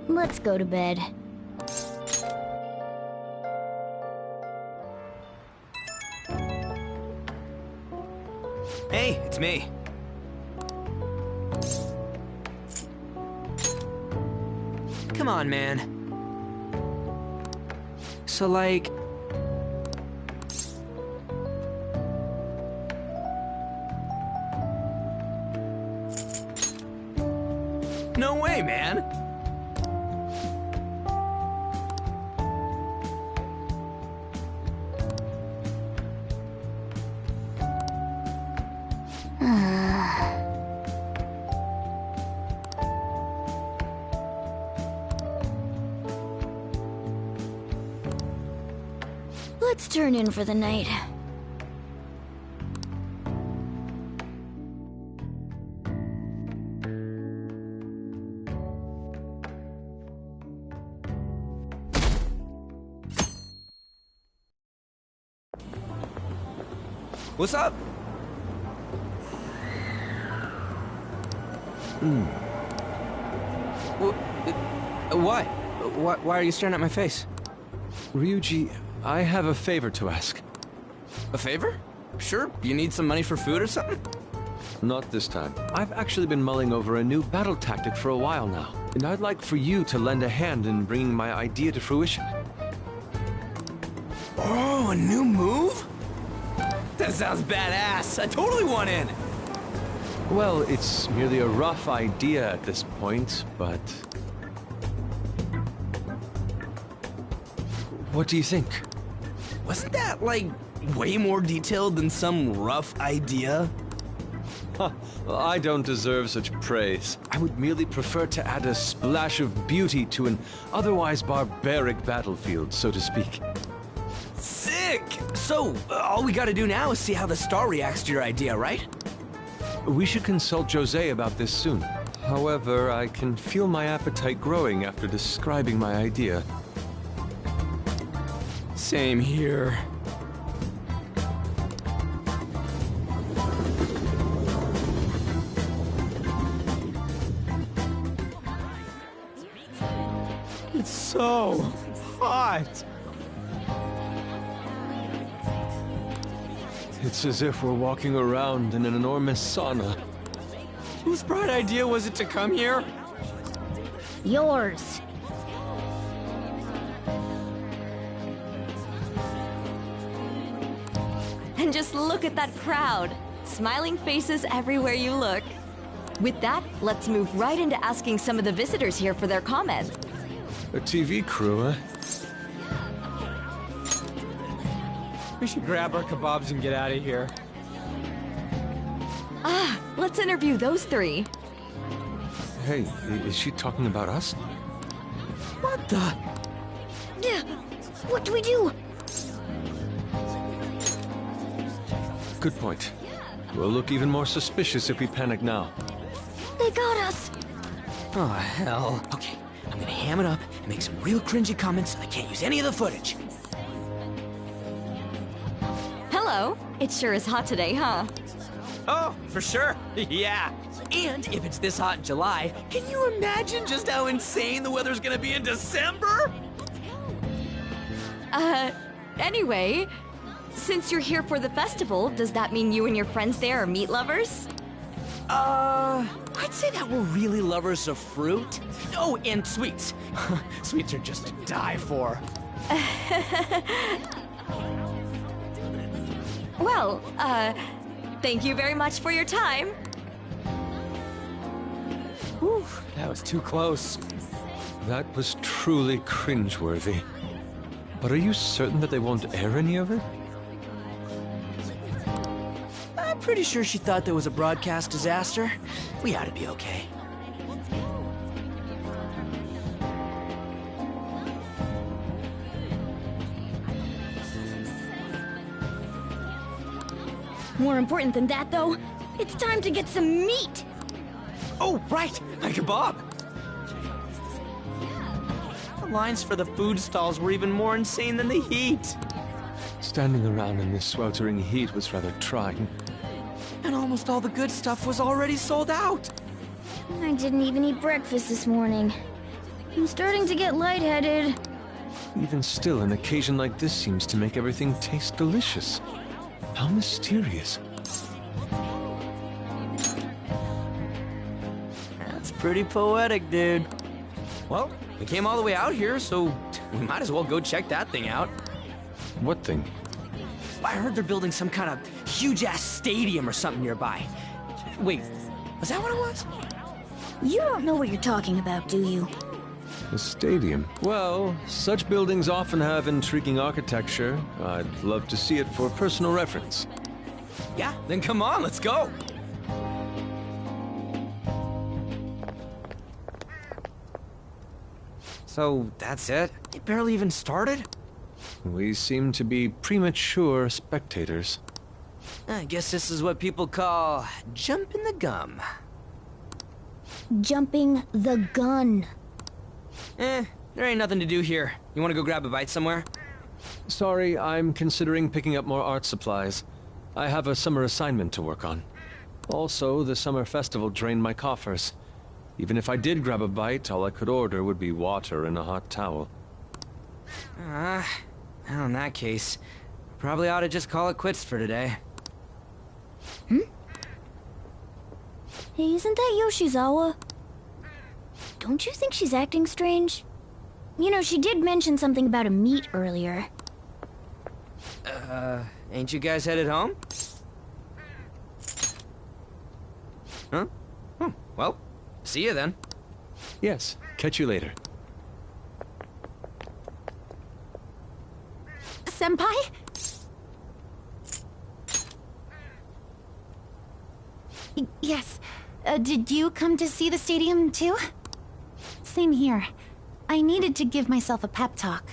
Let's go to bed. Hey, it's me. Come on, man. So, like... No way, man! Let's turn in for the night. What's up? What? Why are you staring at my face? Ryuji, I have a favor to ask. A favor? Sure, you need some money for food or something? Not this time. I've actually been mulling over a new battle tactic for a while now, and I'd like for you to lend a hand in bringing my idea to fruition. Oh, a new move? That sounds badass. I totally want in. Well, it's merely a rough idea at this point, but... What do you think? Wasn't that, like, way more detailed than some rough idea? Huh, well, I don't deserve such praise. I would merely prefer to add a splash of beauty to an otherwise barbaric battlefield, so to speak. Sick! So, all we gotta do now is see how the star reacts to your idea, right? We should consult Jose about this soon. However, I can feel my appetite growing after describing my idea. Same here. It's so hot. It's as if we're walking around in an enormous sauna. Whose bright idea was it to come here? Yours. And just look at that crowd. Smiling faces everywhere you look. With that, let's move right into asking some of the visitors here for their comments. A TV crew, huh? We should grab our kebabs and get out of here. Ah, let's interview those three. Hey, is she talking about us? What the? Yeah. What do we do? Good point. We'll look even more suspicious if we panic now. They got us. Oh, hell. Okay, I'm gonna ham it up and make some real cringy comments so they can't use any of the footage. Hello. It sure is hot today, huh? Oh, for sure. Yeah. And if it's this hot in July, can you imagine just how insane the weather's gonna be in December? Anyway, since you're here for the festival, does that mean you and your friends there are meat lovers? I'd say that we're really lovers of fruit. Oh, and sweets. Sweets are just to die for. Well, thank you very much for your time. Whew, that was too close. That was truly cringeworthy. But are you certain that they won't air any of it? I'm pretty sure she thought there was a broadcast disaster. We ought to be okay. More important than that, though, it's time to get some meat. Oh, right! My kebab! The lines for the food stalls were even more insane than the heat. Standing around in this sweltering heat was rather trying. And almost all the good stuff was already sold out. I didn't even eat breakfast this morning. I'm starting to get lightheaded. Even still, an occasion like this seems to make everything taste delicious. How mysterious. That's pretty poetic, dude. Well, we came all the way out here, so we might as well go check that thing out. What thing? I heard they're building some kind of huge-ass stadium or something nearby. Wait, was that what it was? You don't know what you're talking about, do you? A stadium. Well, such buildings often have intriguing architecture. I'd love to see it for personal reference. Yeah, then come on, let's go. So, that's it? It barely even started? We seem to be premature spectators. I guess this is what people call jumping the gum. Jumping the gun. There ain't nothing to do here. You wanna go grab a bite somewhere? Sorry, I'm considering picking up more art supplies. I have a summer assignment to work on. Also, the summer festival drained my coffers. Even if I did grab a bite, all I could order would be water and a hot towel. Well, in that case, probably ought to just call it quits for today. Hey, isn't that Yoshizawa? Don't you think she's acting strange? You know, she did mention something about a meet earlier. Ain't you guys headed home? Huh? Well, see you then. Yes, catch you later. Senpai? Yes. Did you come to see the stadium too? Same here. I needed to give myself a pep talk.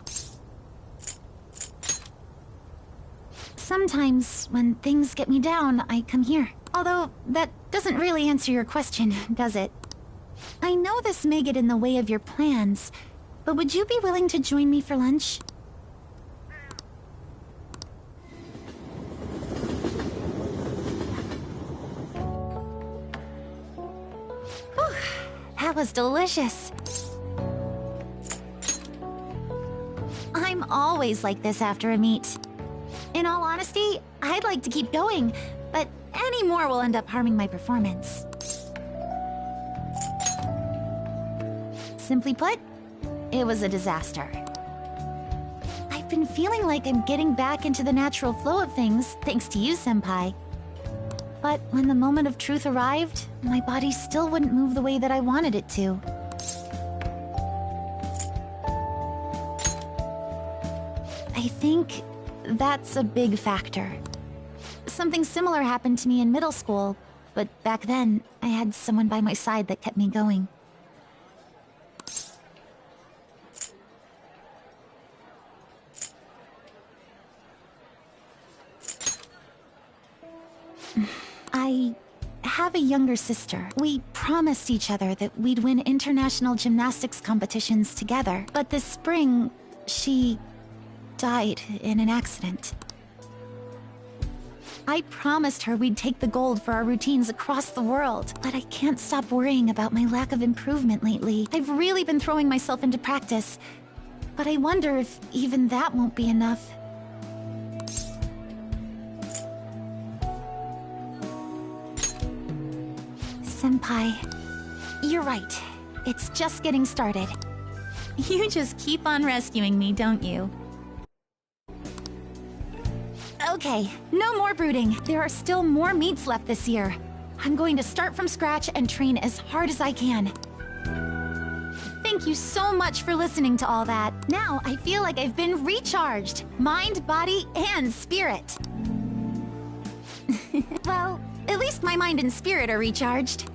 Sometimes, when things get me down, I come here. Although, that doesn't really answer your question, does it? I know this may get in the way of your plans, but would you be willing to join me for lunch? Whew, that was delicious. I'm always like this after a meet. In all honesty, I'd like to keep going, but any more will end up harming my performance. Simply put, it was a disaster. I've been feeling like I'm getting back into the natural flow of things, thanks to you, Senpai. But when the moment of truth arrived, my body still wouldn't move the way that I wanted it to. I think that's a big factor. Something similar happened to me in middle school, but back then, I had someone by my side that kept me going. I have a younger sister. We promised each other that we'd win international gymnastics competitions together. But this spring, she died in an accident. I promised her we'd take the gold for our routines across the world, but I can't stop worrying about my lack of improvement lately. I've really been throwing myself into practice, but I wonder if even that won't be enough. Senpai, you're right. It's just getting started. You just keep on rescuing me, don't you? Okay, no more brooding. There are still more meets left this year. I'm going to start from scratch and train as hard as I can. Thank you so much for listening to all that. Now I feel like I've been recharged. Mind, body, and spirit. Well, at least my mind and spirit are recharged.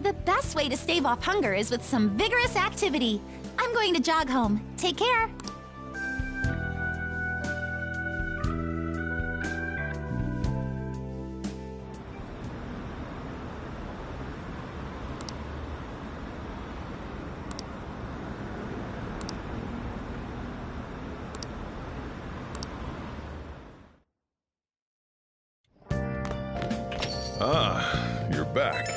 The best way to stave off hunger is with some vigorous activity. I'm going to jog home. Take care. Ah, you're back.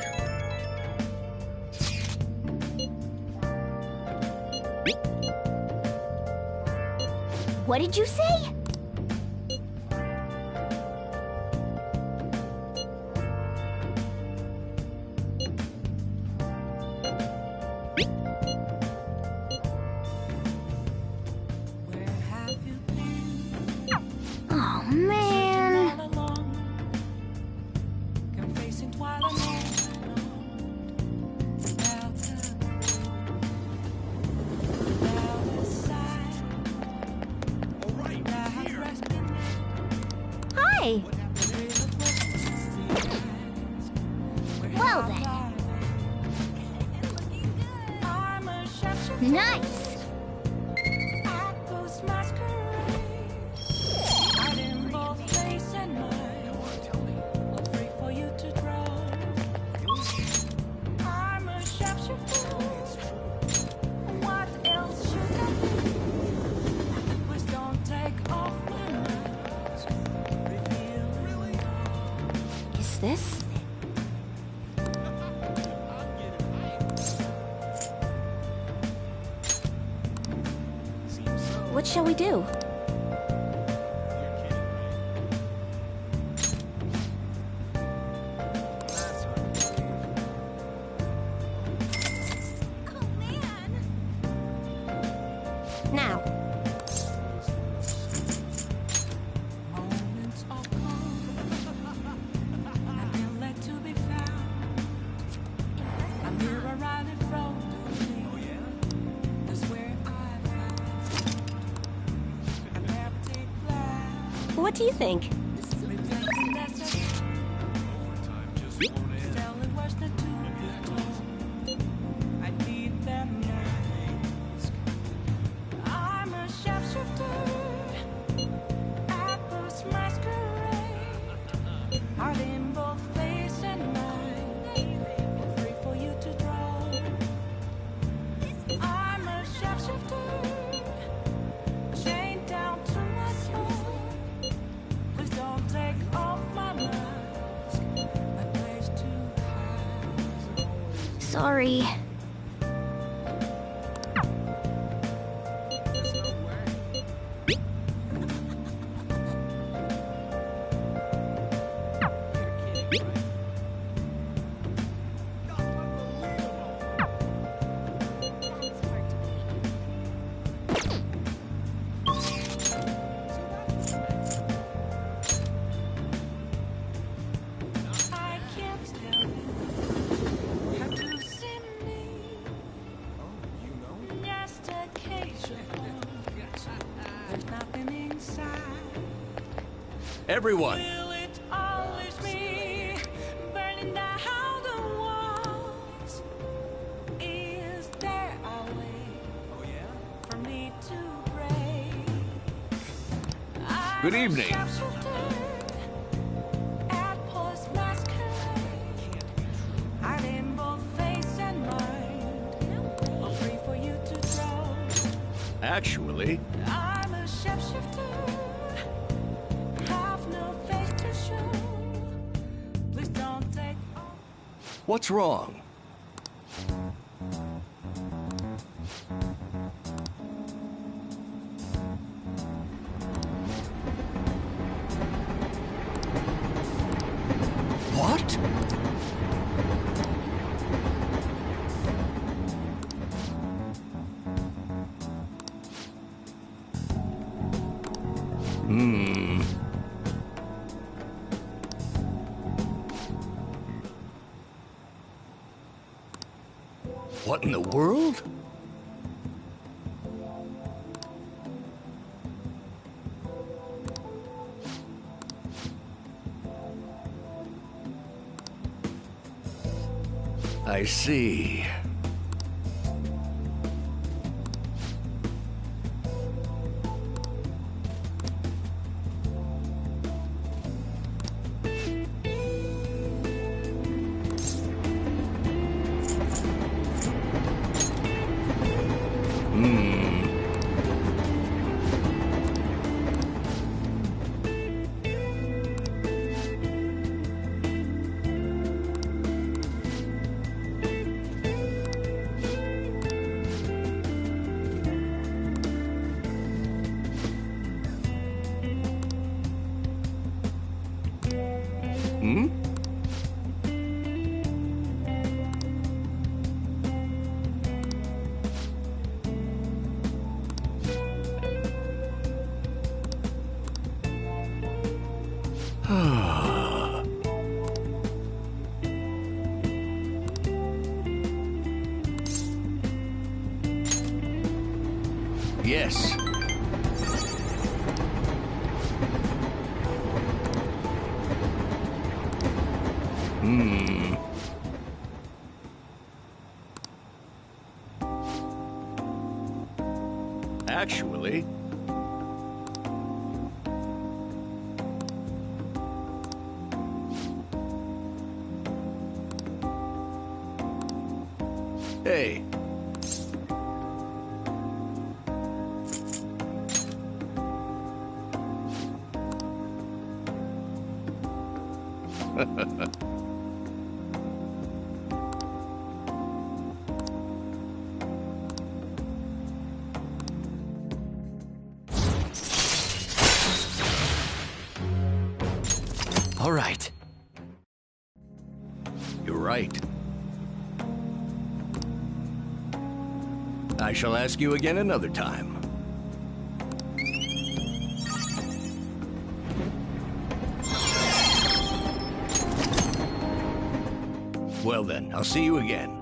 What did you say? Oh, man. Hi. Well then. Nice. Is this? What shall we do? Now. What do you think? Sorry. Everyone, Will it always be burning down the walls? Is there a way for me to break? Good evening. actually, I'm a shapeshifter. Have no face to show. Please don't take off. what's wrong? What? What in the world? I see. Yes. Actually... Hey. All right. You're right. I shall ask you again another time. Well then, I'll see you again.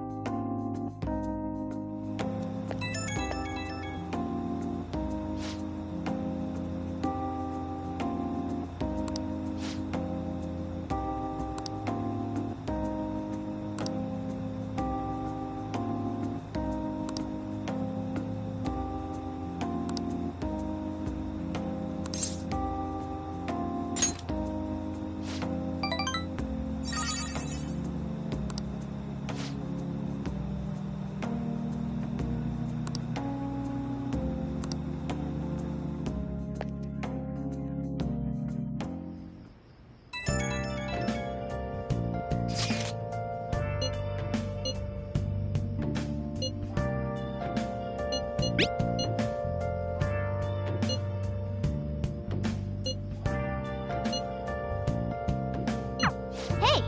Hey!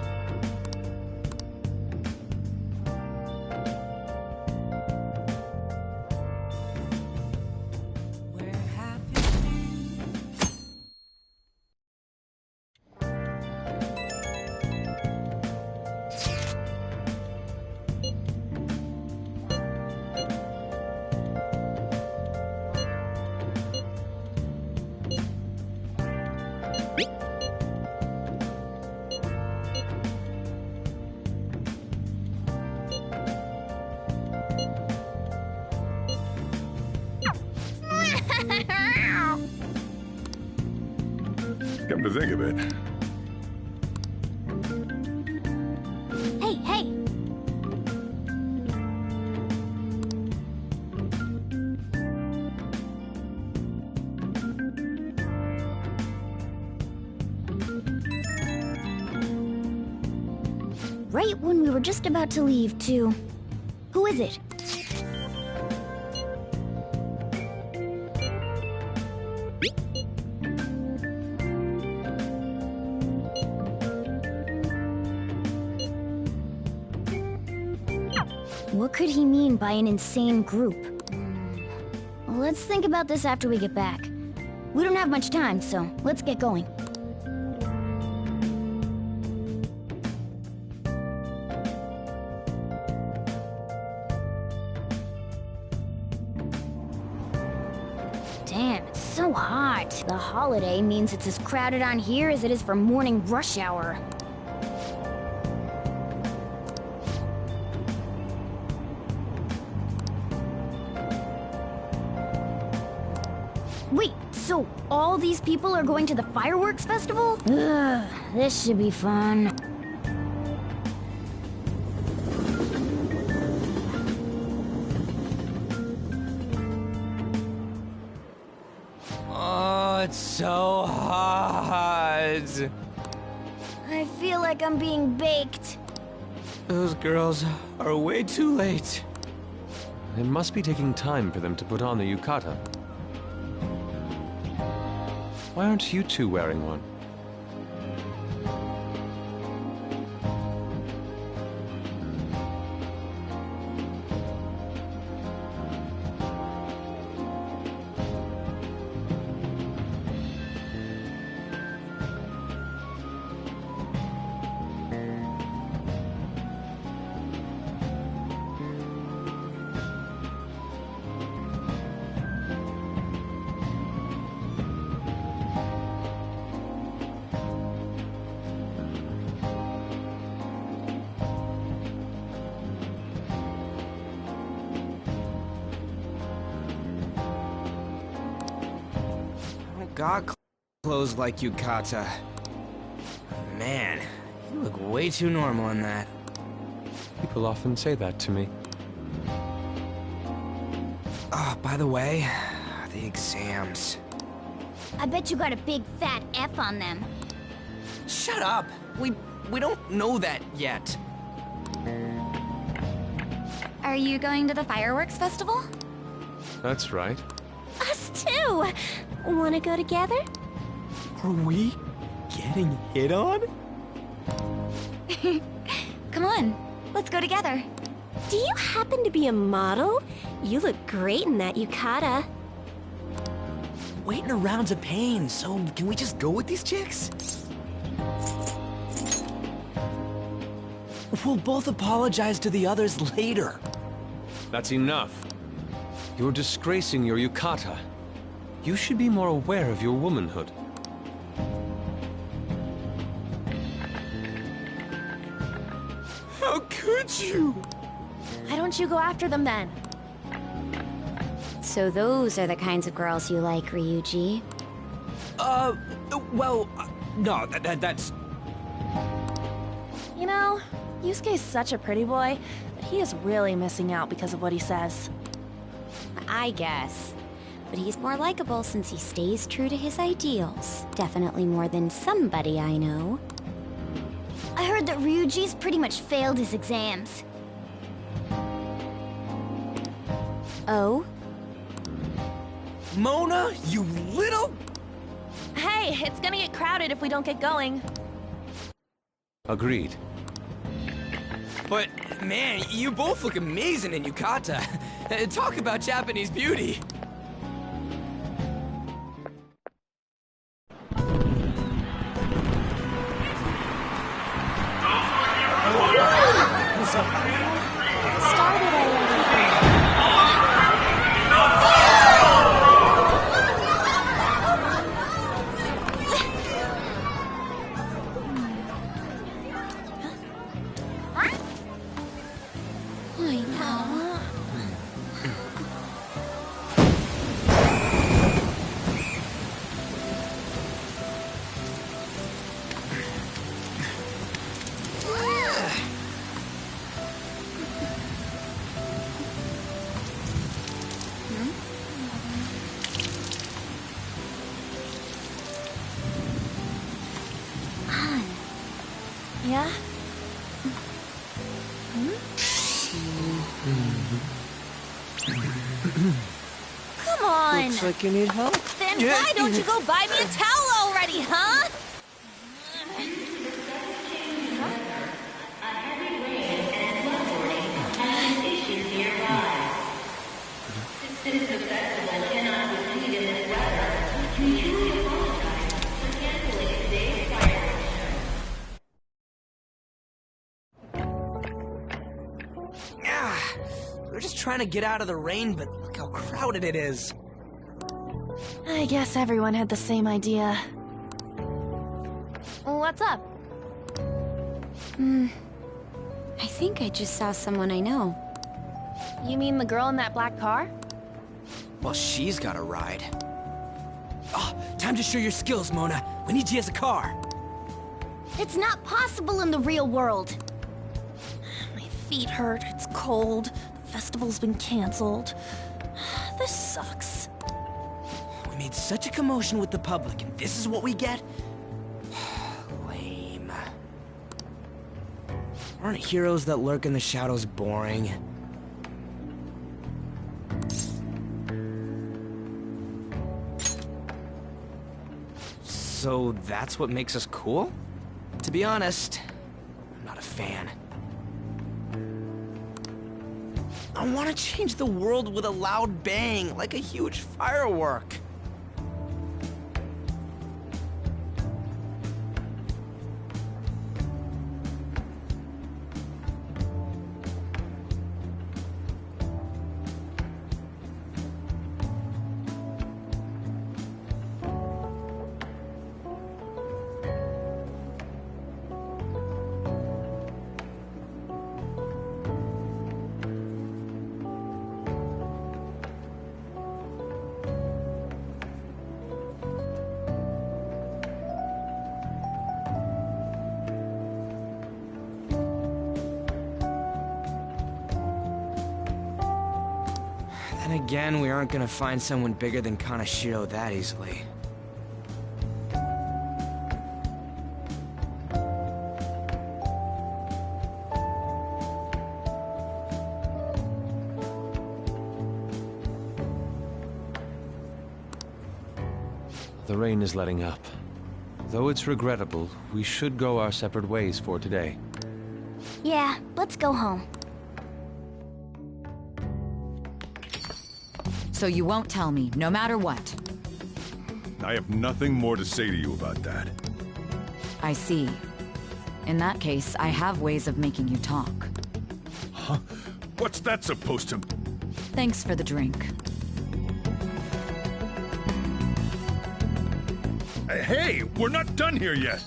Where have you been? Come to think of it, Hey, hey! Right when we were just about to leave, too. Who is it? What could he mean by an insane group? Let's think about this after we get back. We don't have much time, so let's get going. Damn, it's so hot. The holiday means it's as crowded on here as it is for morning rush hour. Wait, so all these people are going to the fireworks festival? Ugh, this should be fun. Oh, it's so hot. I feel like I'm being baked. Those girls are way too late. It must be taking time for them to put on the yukata. Why aren't you two wearing one? got clothes like Yukata. Man, you look way too normal in that. People often say that to me. Oh, by the way, the exams. I bet you got a big fat F on them. Shut up! We don't know that yet. Are you going to the fireworks festival? That's right. Us too! Wanna go together? Are we getting hit on? Come on, let's go together. Do you happen to be a model? You look great in that yukata. Waiting around's a pain, so can we just go with these chicks? We'll both apologize to the others later. That's enough. You're disgracing your yukata. You should be more aware of your womanhood. How could you? Why don't you go after them then? So those are the kinds of girls you like, Ryuji. No, that's... You know, Yusuke's such a pretty boy, but he is really missing out because of what he says. I guess. But he's more likable since he stays true to his ideals. Definitely more than somebody I know. I heard that Ryuji's pretty much failed his exams. Oh? Mona, you little... Hey, it's gonna get crowded if we don't get going. Agreed. But, man, you both look amazing in yukata. Talk about Japanese beauty. Started already. I know. Yeah? Come on! Looks like you need help. Then why don't you go buy me a towel already, huh? We're just trying to get out of the rain, but look how crowded it is. I guess everyone had the same idea. What's up? I think I just saw someone I know. You mean the girl in that black car? Well, she's got a ride. Oh, time to show your skills, Mona. We need you as a car. It's not possible in the real world. My feet hurt, it's cold, the festival's been canceled. This sucks. We made such a commotion with the public, and this is what we get? Lame. Aren't heroes that lurk in the shadows boring? So that's what makes us cool? To be honest, I'm not a fan. I want to change the world with a loud bang, like a huge firework. Then again, we aren't gonna find someone bigger than Kanashiro that easily. The rain is letting up. Though it's regrettable, we should go our separate ways for today. Yeah, let's go home. So you won't tell me, no matter what. I have nothing more to say to you about that. I see. In that case, I have ways of making you talk. Huh? What's that supposed to... Thanks for the drink. Hey, we're not done here yet!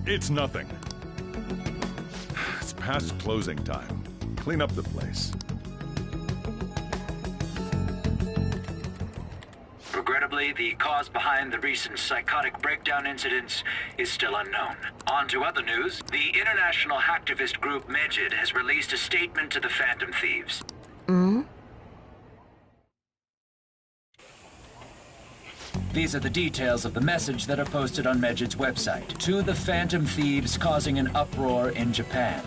It's nothing. It's past closing time. Clean up the place. Regrettably, the cause behind the recent psychotic breakdown incidents is still unknown. On to other news. The international hacktivist group Medjed has released a statement to the Phantom Thieves. These are the details of the message that are posted on Medjed's website. To the Phantom Thieves causing an uproar in Japan.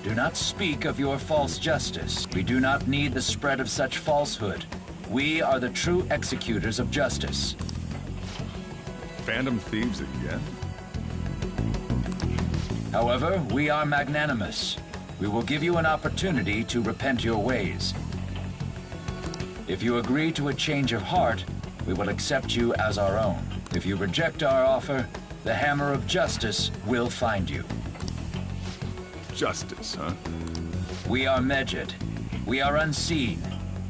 Do not speak of your false justice. We do not need the spread of such falsehood. We are the true executors of justice. Phantom Thieves again? However, we are magnanimous. We will give you an opportunity to repent your ways. If you agree to a change of heart, we will accept you as our own. If you reject our offer, the hammer of justice will find you. Justice, huh? We are Medjed. We are unseen.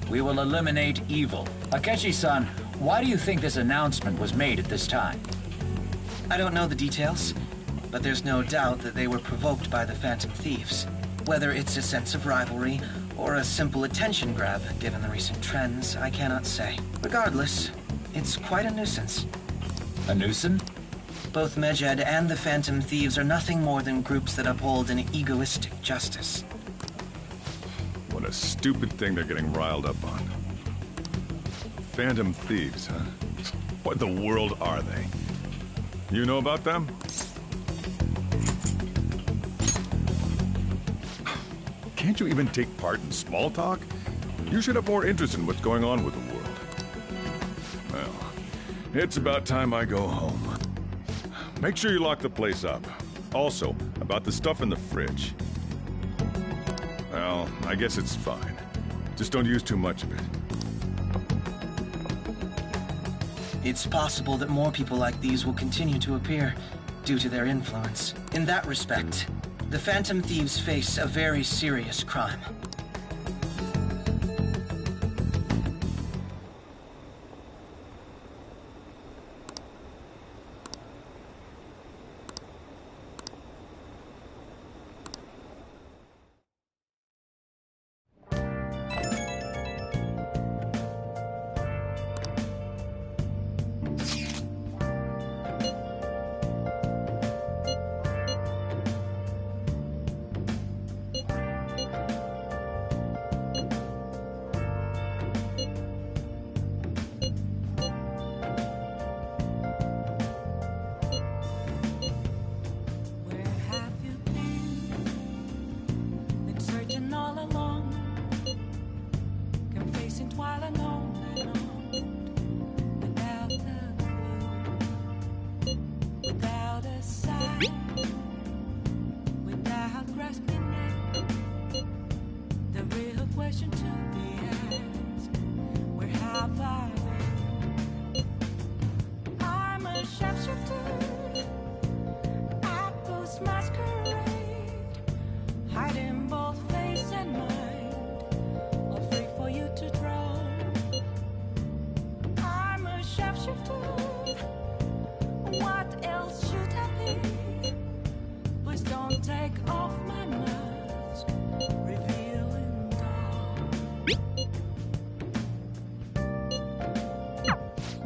We will eliminate evil. Akechi-san, why do you think this announcement was made at this time? I don't know the details, but there's no doubt that they were provoked by the Phantom Thieves. Whether it's a sense of rivalry or a simple attention grab, given the recent trends, I cannot say. Regardless, it's quite a nuisance. A nuisance? Both Medjed and the Phantom Thieves are nothing more than groups that uphold an egoistic justice. What a stupid thing they're getting riled up on. Phantom Thieves, huh? What in the world are they? You know about them? Can't you even take part in small talk? You should have more interest in what's going on with the world. Well, it's about time I go home. Make sure you lock the place up. Also, about the stuff in the fridge. Well, I guess it's fine. Just don't use too much of it. It's possible that more people like these will continue to appear due to their influence. In that respect, the Phantom Thieves face a very serious crime.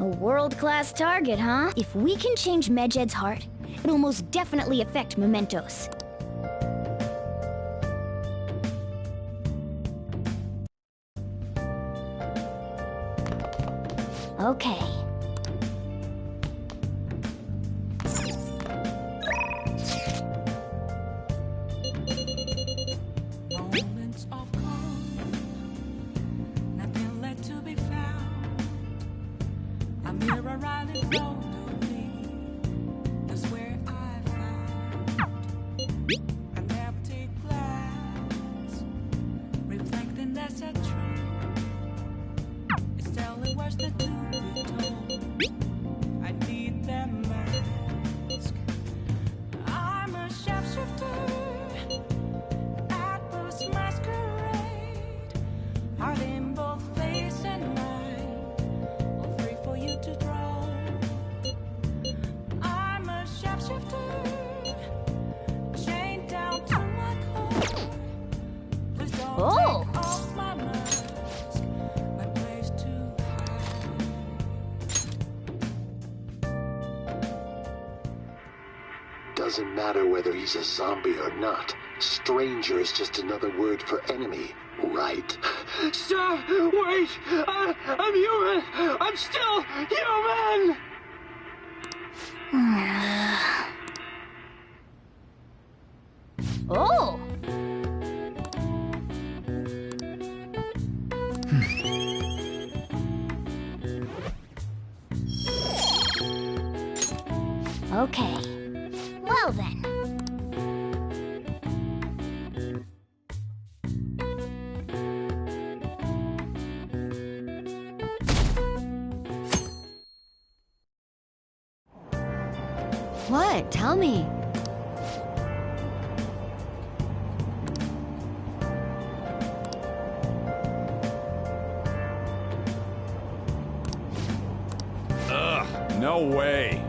A world-class target, huh? If we can change Medjed's heart, it'll most definitely affect Mementos. Okay. Moments of calm, nothing left to be found. A mirror right in front of me, that's where I found an empty glass, reflecting that's a truth. It's telling words that to be told. I need that mask. I'm a shapeshifter. Masquerade, heart in both face and mind, all free for you to draw. I'm a shapeshifter, chained down to my core. Please don't take off my mask, my place to hide. Doesn't matter whether he's a zombie or not. Stranger is just another word for enemy, right? Stop! Wait! I'm human! I'm still human! Oh! Okay. Well then. What? Tell me. Ugh, no way.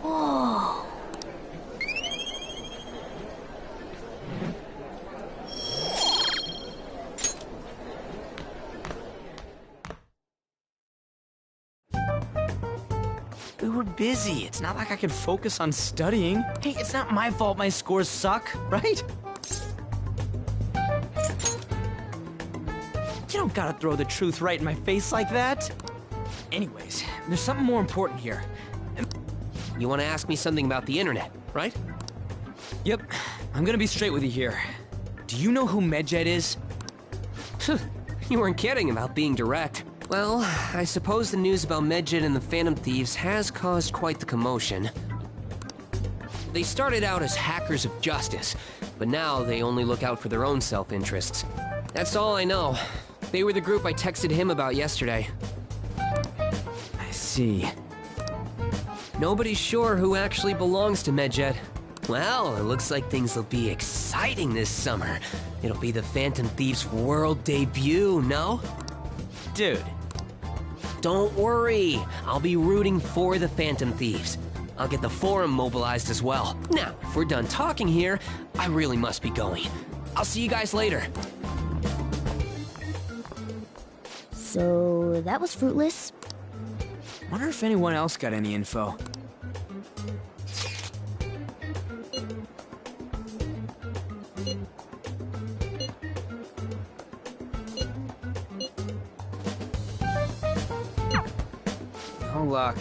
Whoa. We were busy. It's not like I could focus on studying. Hey, it's not my fault my scores suck, right? You don't gotta throw the truth right in my face like that. Anyways, there's something more important here. You want to ask me something about the internet, right? Yep, I'm gonna be straight with you here. Do you know who Medjed is? You weren't kidding about being direct. Well, I suppose the news about Medjed and the Phantom Thieves has caused quite the commotion. They started out as hackers of justice, but now they only look out for their own self-interests. That's all I know. They were the group I texted him about yesterday. I see. Nobody's sure who actually belongs to Medjed. Well, it looks like things will be exciting this summer. It'll be the Phantom Thieves' world debut, no? Dude. Don't worry. I'll be rooting for the Phantom Thieves. I'll get the forum mobilized as well. Now, if we're done talking here, I really must be going. I'll see you guys later. So, that was fruitless. Wonder if anyone else got any info. No luck.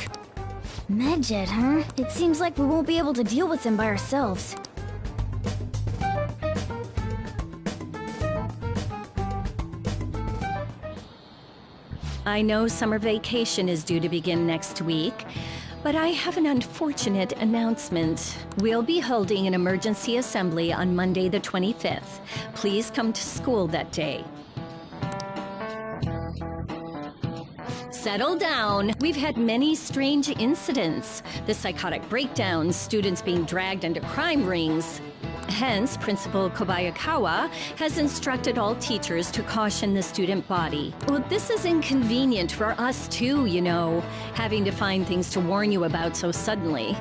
Medjed, huh? It seems like we won't be able to deal with him by ourselves. I know summer vacation is due to begin next week, but I have an unfortunate announcement. We'll be holding an emergency assembly on Monday the 25th. Please come to school that day. Settle down. We've had many strange incidents. The psychotic breakdowns, students being dragged into crime rings. Hence, Principal Kobayakawa has instructed all teachers to caution the student body. Well, this is inconvenient for us too, you know, having to find things to warn you about so suddenly.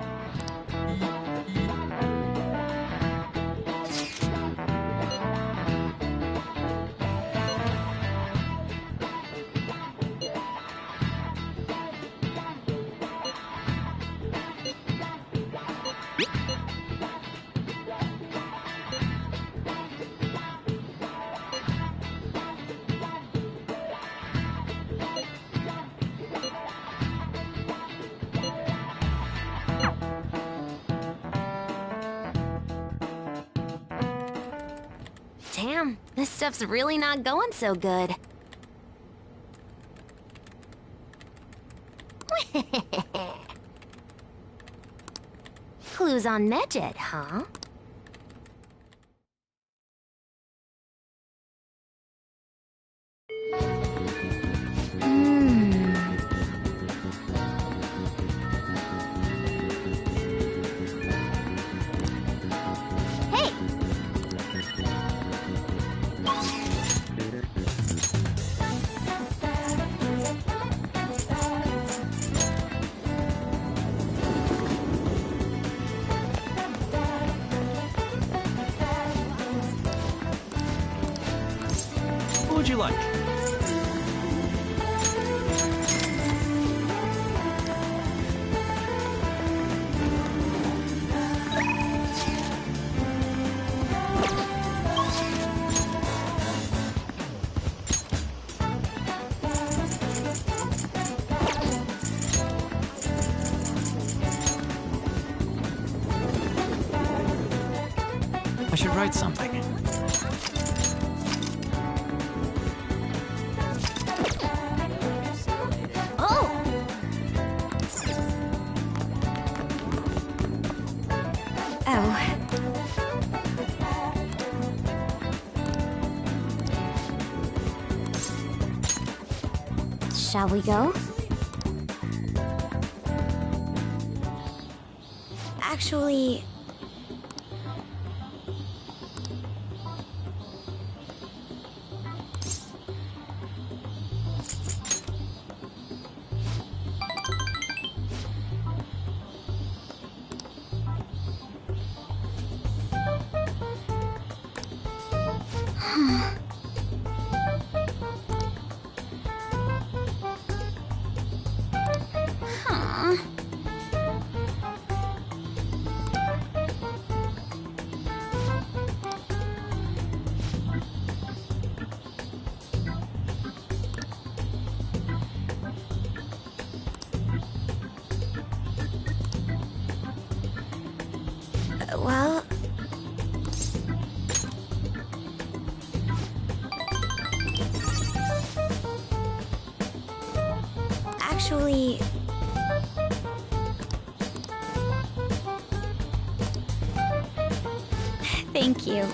Damn, this stuff's really not going so good. Clues on Medjed, huh? What would you like? I should write something. Shall we go? Actually... Well... Actually... Thank you.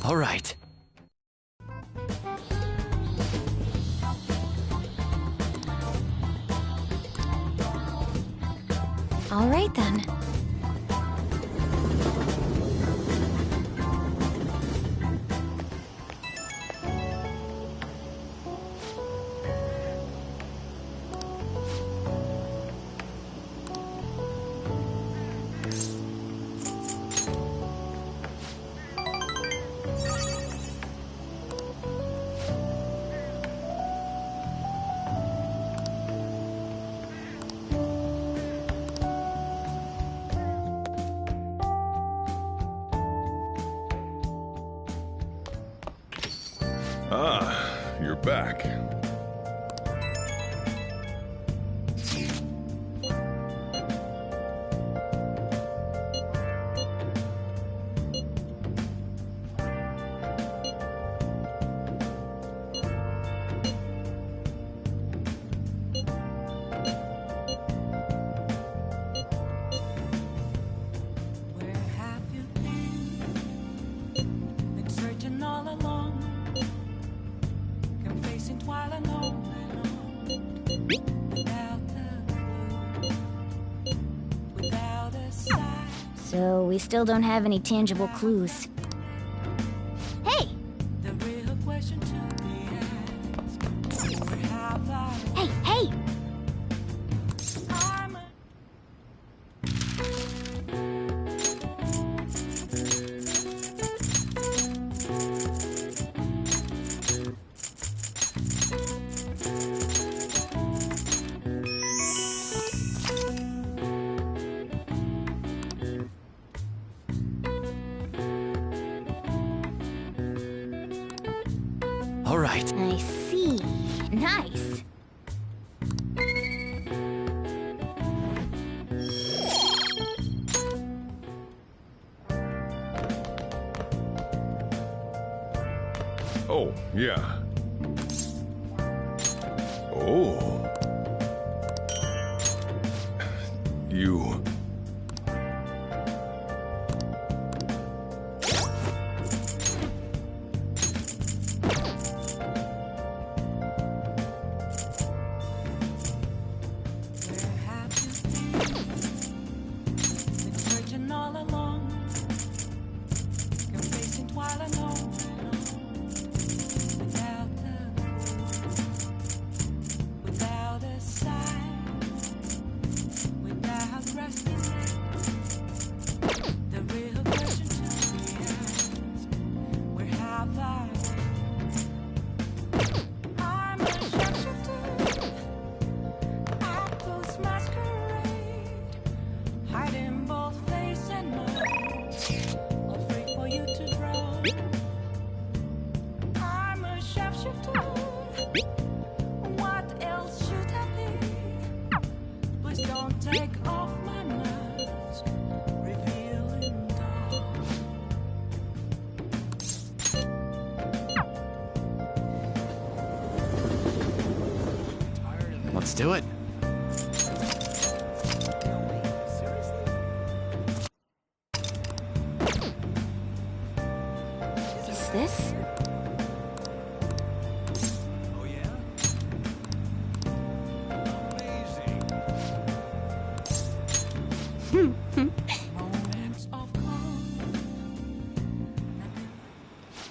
All right. All right, then. Ah, you're back. Where have you been searching all along, confessing while alone. So we still don't have any tangible clues. Hey! Hey, hey! All right. I see. Nice. Oh, yeah. Oh. You... Searching all along, confessing while alone, without a sign, without resting. The real question to be asked: where have I? I'm a shapeshifter, outpost masquerade. Hiding both face and mind, afraid for you to drown. I'm a shapeshifter. What else should I be? Please don't take off my mask, revealing dawn. Let's do it. Is this?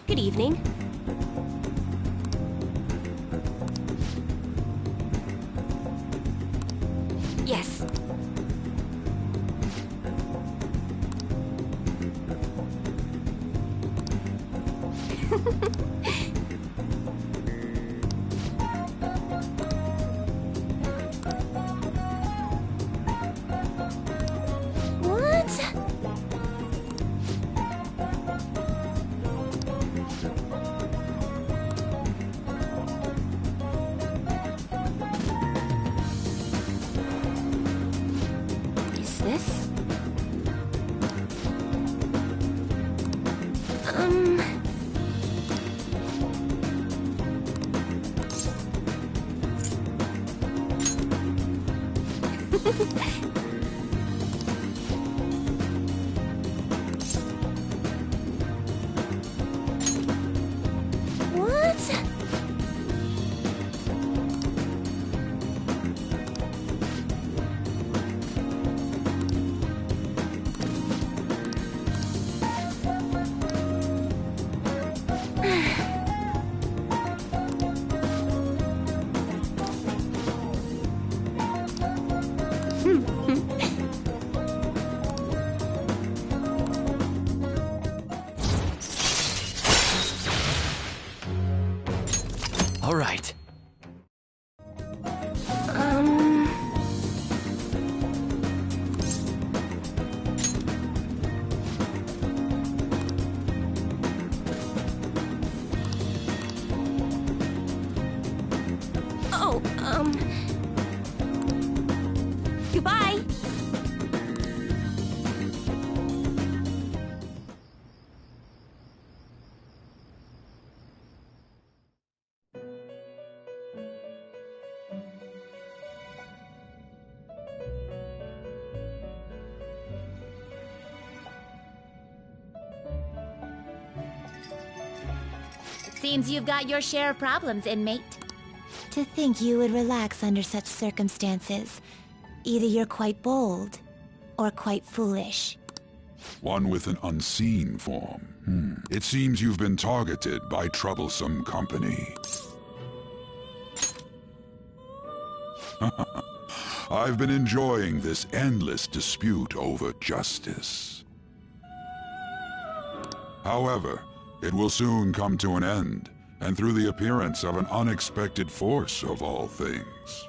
Good evening. Yes. What? Is this? What? All right. Oh, goodbye. Seems you've got your share of problems, inmate. To think you would relax under such circumstances. Either you're quite bold, or quite foolish. One with an unseen form. It seems you've been targeted by troublesome company. I've been enjoying this endless dispute over justice. However, it will soon come to an end, and through the appearance of an unexpected force of all things.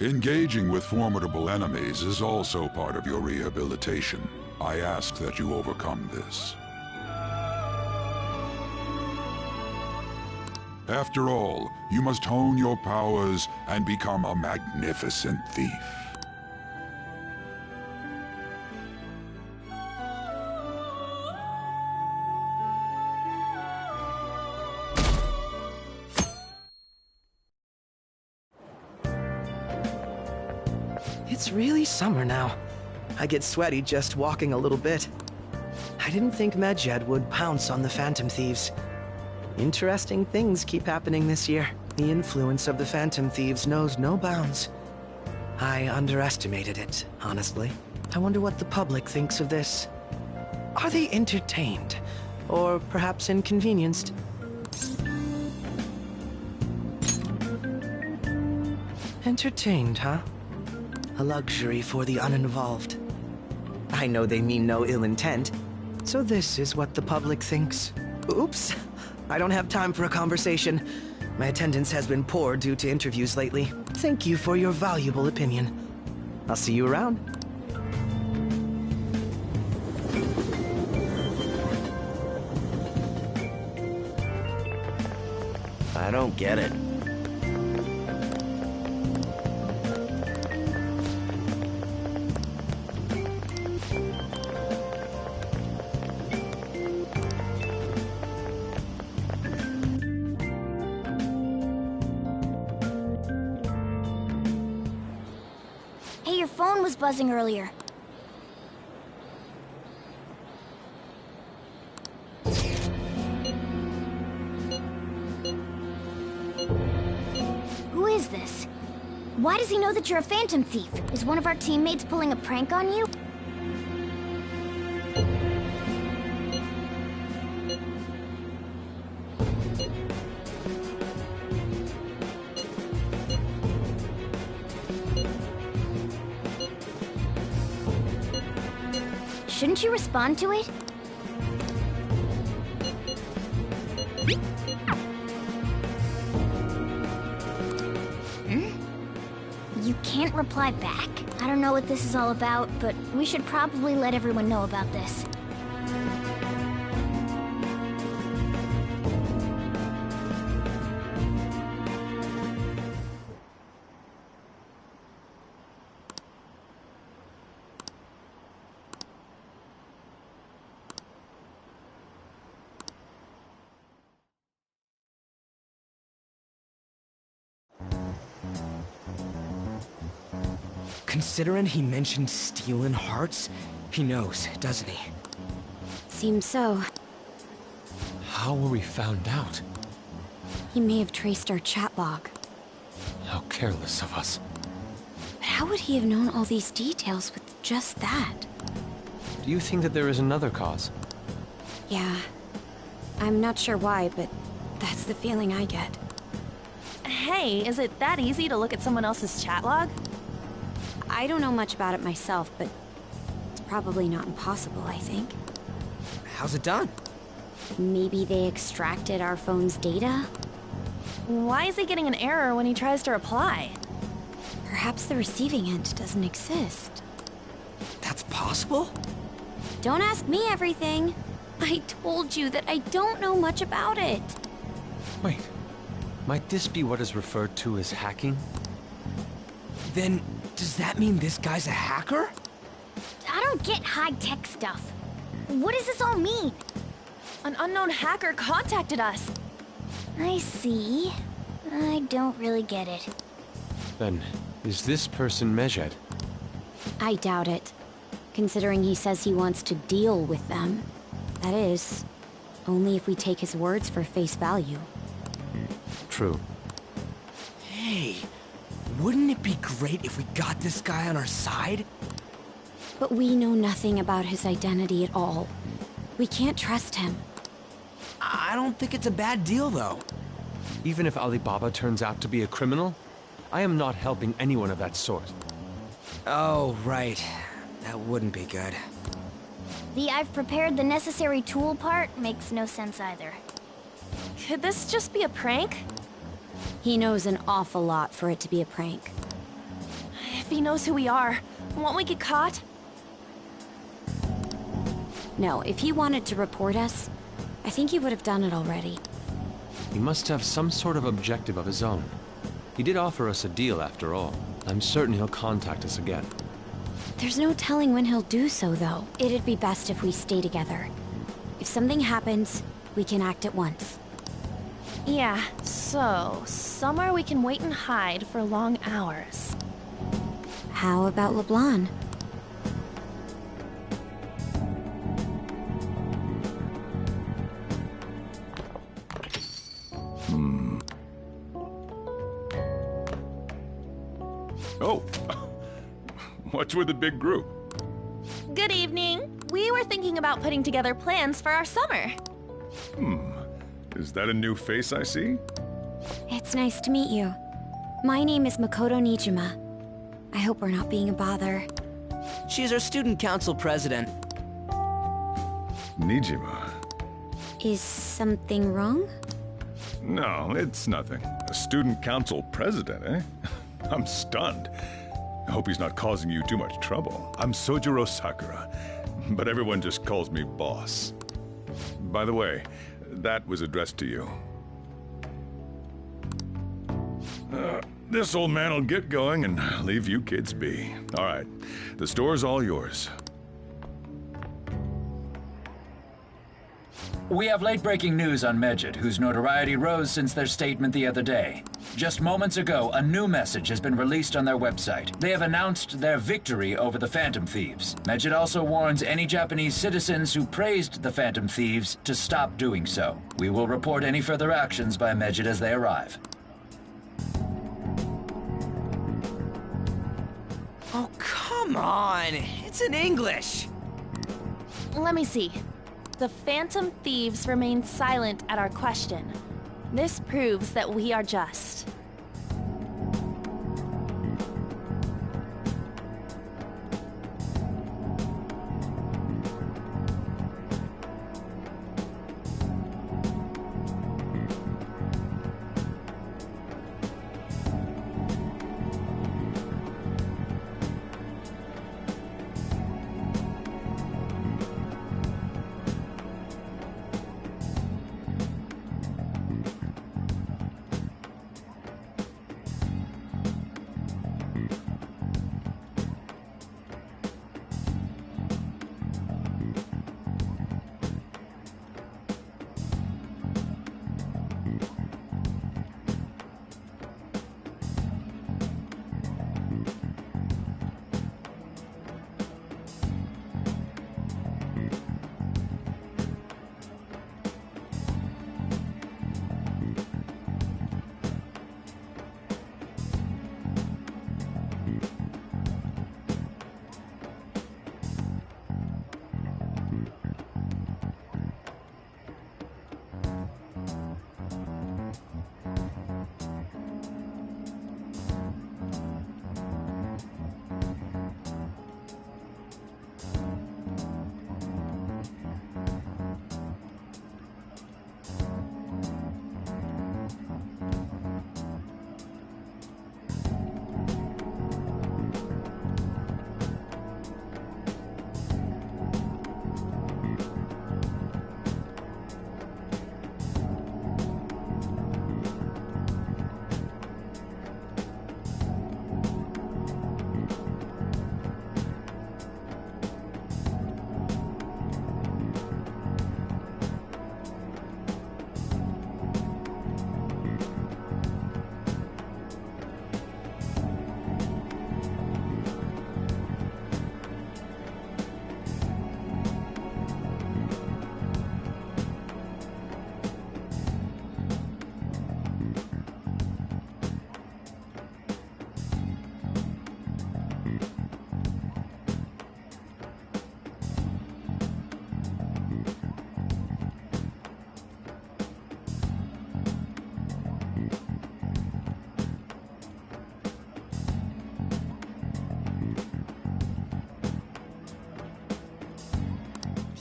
Engaging with formidable enemies is also part of your rehabilitation. I ask that you overcome this. After all, you must hone your powers and become a magnificent thief. It's really summer now. I get sweaty just walking a little bit. I didn't think Medjed would pounce on the Phantom Thieves. Interesting things keep happening this year. The influence of the Phantom Thieves knows no bounds. I underestimated it, honestly. I wonder what the public thinks of this. Are they entertained? Or perhaps inconvenienced? Entertained, huh? A luxury for the uninvolved. I know they mean no ill intent, so this is what the public thinks. Oops, I don't have time for a conversation. My attendance has been poor due to interviews lately. Thank you for your valuable opinion. I'll see you around. I don't get it. Hey, your phone was buzzing earlier. Who is this? Why does he know that you're a Phantom Thief? Is one of our teammates pulling a prank on you? Shouldn't you respond to it? You can't reply back? I don't know what this is all about, but we should probably let everyone know about this. Considering he mentioned stealing hearts, he knows, doesn't he? Seems so. How were we found out? He may have traced our chat log. How careless of us. But how would he have known all these details with just that? Do you think that there is another cause? Yeah. I'm not sure why, but that's the feeling I get. Hey, is it that easy to look at someone else's chat log? I don't know much about it myself, but it's probably not impossible, I think. How's it done? Maybe they extracted our phone's data? Why is he getting an error when he tries to reply? Perhaps the receiving end doesn't exist. That's possible? Don't ask me everything. I told you that I don't know much about it. Wait, might this be what is referred to as hacking? Then, does that mean this guy's a hacker? I don't get high-tech stuff. What does this all mean? An unknown hacker contacted us. I see. I don't really get it. Then, Is this person Medjed? I doubt it, considering he says he wants to deal with them. That is, only if we take his words for face value. True. Hey, wouldn't it be great if we got this guy on our side? But we know nothing about his identity at all. We can't trust him. I don't think it's a bad deal, though. Even if Alibaba turns out to be a criminal, I am not helping anyone of that sort. Oh, right. That wouldn't be good. The "I've prepared the necessary tool" part makes no sense either. Could this just be a prank? He knows an awful lot for it to be a prank. If he knows who we are, won't we get caught? No, if he wanted to report us, I think he would have done it already. He must have some sort of objective of his own. He did offer us a deal after all. I'm certain he'll contact us again. There's no telling when he'll do so, though. It'd be best if we stay together. If something happens, we can act at once. Yeah, so somewhere we can wait and hide for long hours. How about LeBlanc? Oh, what's with the big group? Good evening. We were thinking about putting together plans for our summer. Is that a new face I see? It's nice to meet you. My name is Makoto Nijima. I hope we're not being a bother. She's our student council president. Nijima. Is something wrong? No, it's nothing. A student council president, eh? I'm stunned. I hope he's not causing you too much trouble. I'm Sojiro Sakura, but everyone just calls me boss. By the way, that was addressed to you. This old man will get going and leave you kids be. All right, the store's all yours. We have late-breaking news on Medjed, whose notoriety rose since their statement the other day. Just moments ago, a new message has been released on their website. They have announced their victory over the Phantom Thieves. Medjed also warns any Japanese citizens who praised the Phantom Thieves to stop doing so. We will report any further actions by Medjed as they arrive. Oh, come on! It's in English! Let me see. The Phantom Thieves remain silent at our question. This proves that we are just.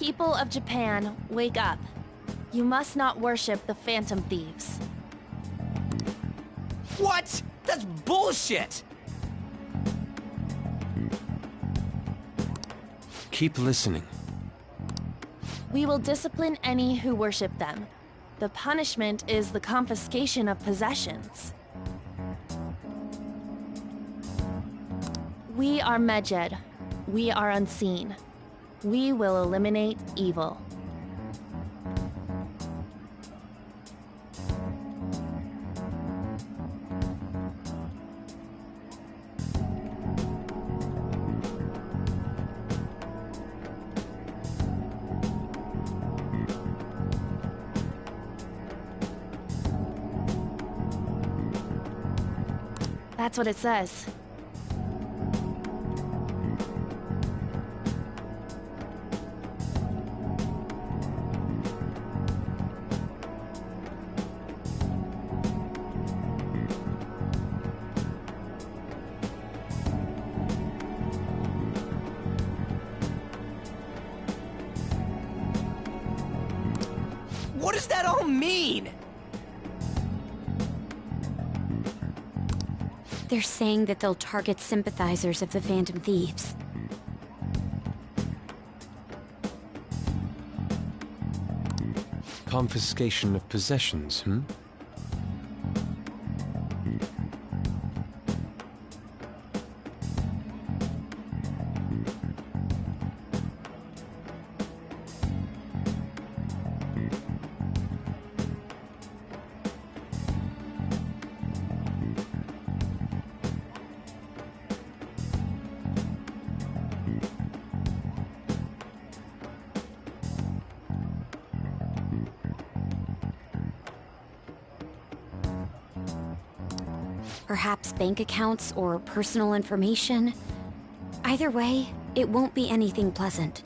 People of Japan, wake up. You must not worship the Phantom Thieves. What? That's bullshit! Keep listening. We will discipline any who worship them. The punishment is the confiscation of possessions. We are Medjed. We are unseen. We will eliminate evil. That's what it says. What does that all mean? They're saying that they'll target sympathizers of the Phantom Thieves. Confiscation of possessions, hmm? Perhaps bank accounts or personal information. Either way, it won't be anything pleasant.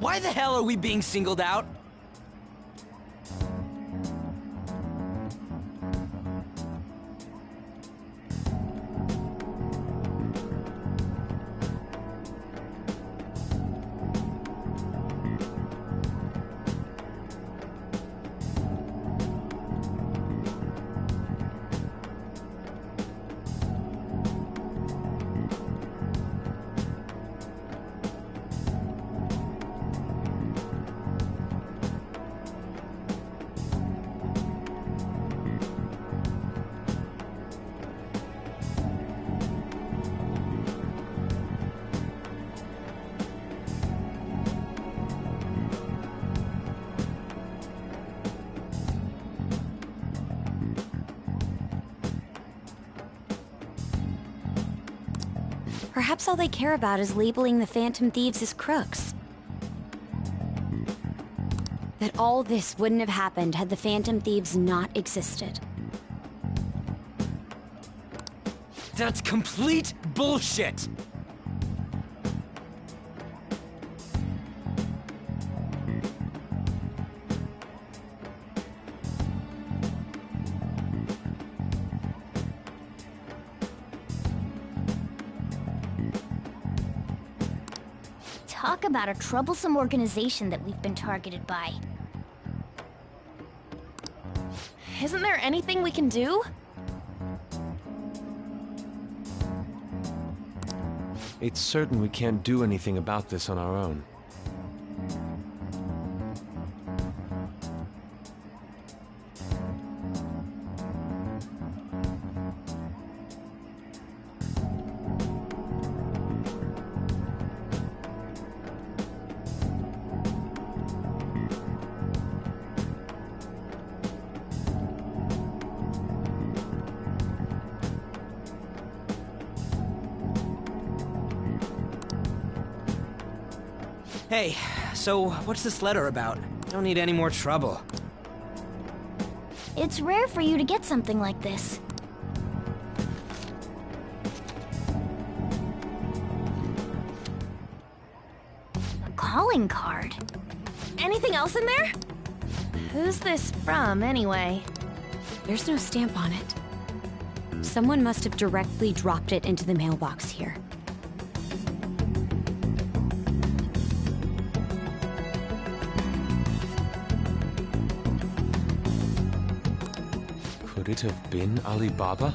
Why the hell are we being singled out? Perhaps all they care about is labeling the Phantom Thieves as crooks. That all this wouldn't have happened had the Phantom Thieves not existed. That's complete bullshit! Talk about a troublesome organization that we've been targeted by. Isn't there anything we can do? It's certain we can't do anything about this on our own. Hey, so what's this letter about? I don't need any more trouble. It's rare for you to get something like this. A calling card. Anything else in there? Who's this from, anyway? There's no stamp on it. Someone must have directly dropped it into the mailbox here. Could it have been Alibaba?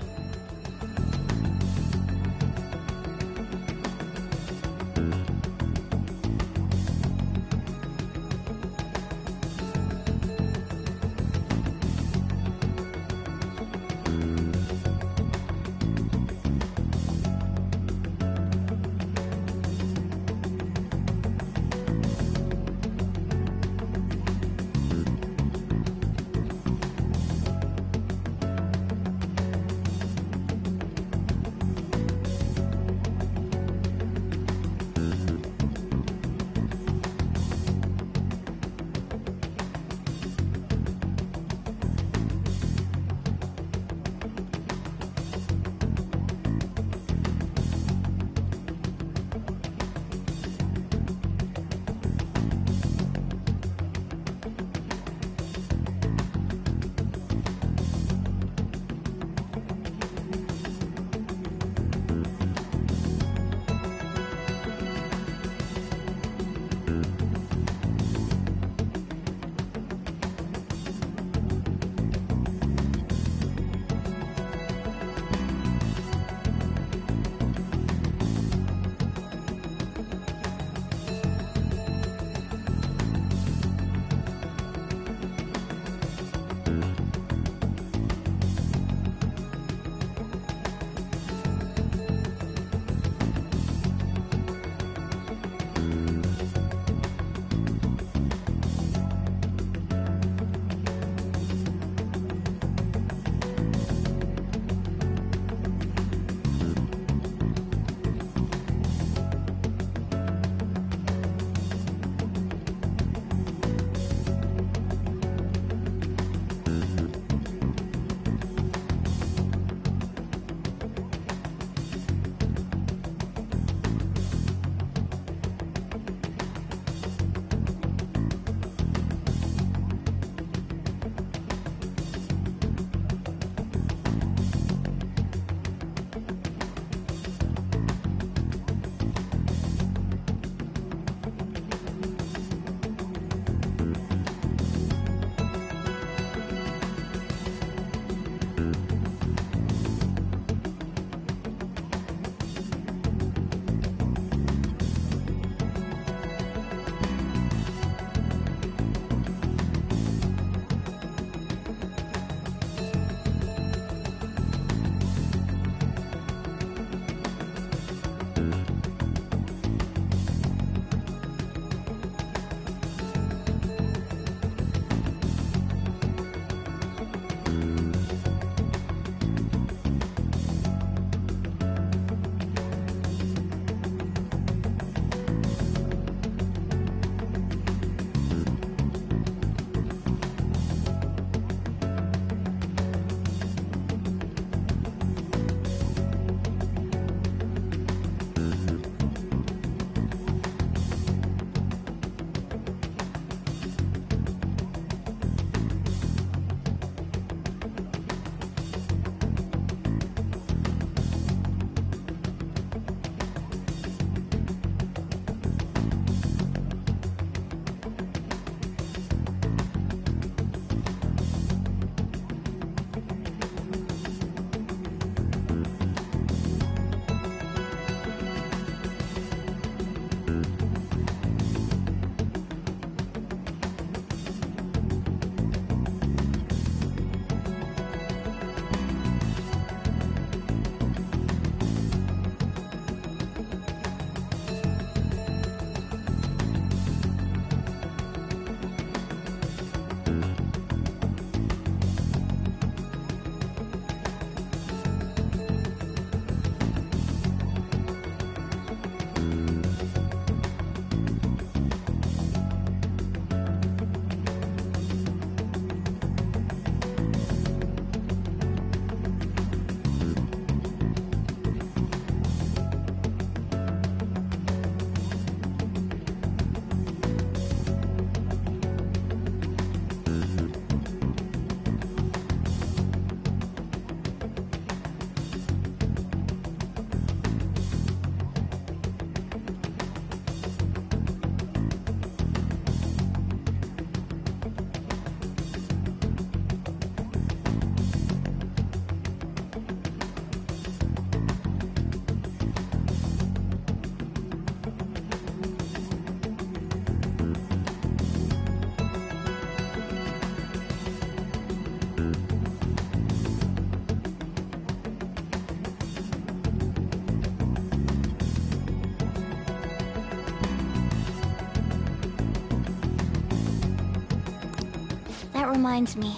reminds me.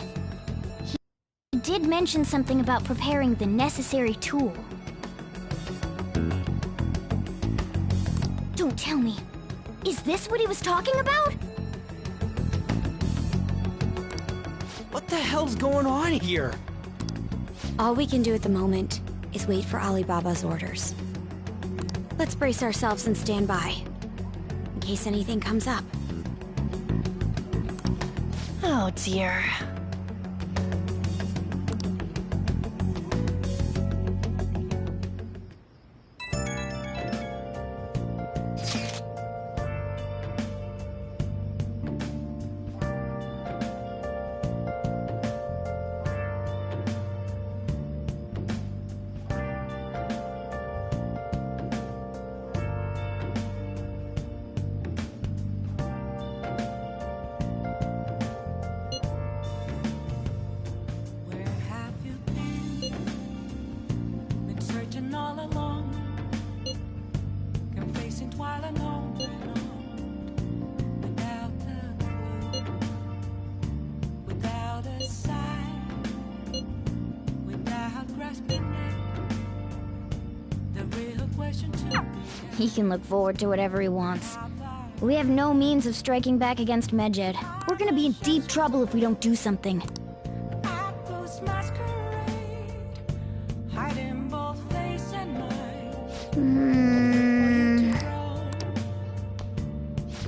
He did mention something about preparing the necessary tool. Don't tell me. Is this what he was talking about? What the hell's going on here? All we can do at the moment is wait for Alibaba's orders. Let's brace ourselves and stand by, in case anything comes up. Oh dear. He can look forward to whatever he wants. We have no means of striking back against Medjed. We're gonna be in deep trouble if we don't do something.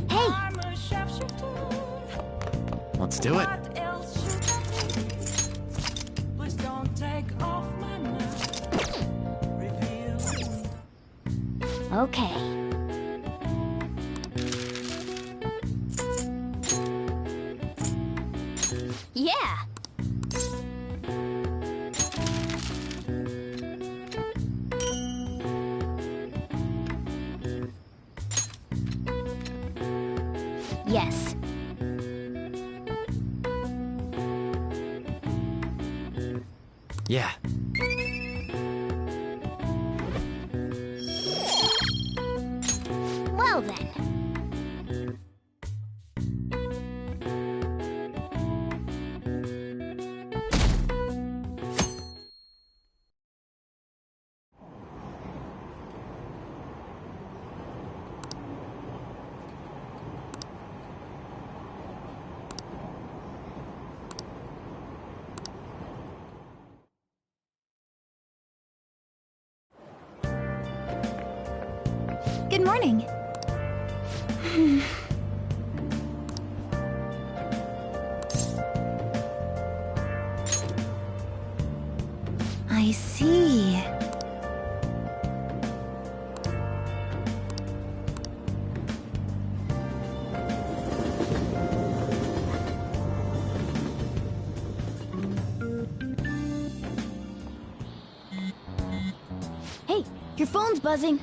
Hey! Let's do it. Okay. Yeah! Yes. Yeah. Well then. Good morning. I see. Hey, your phone's buzzing.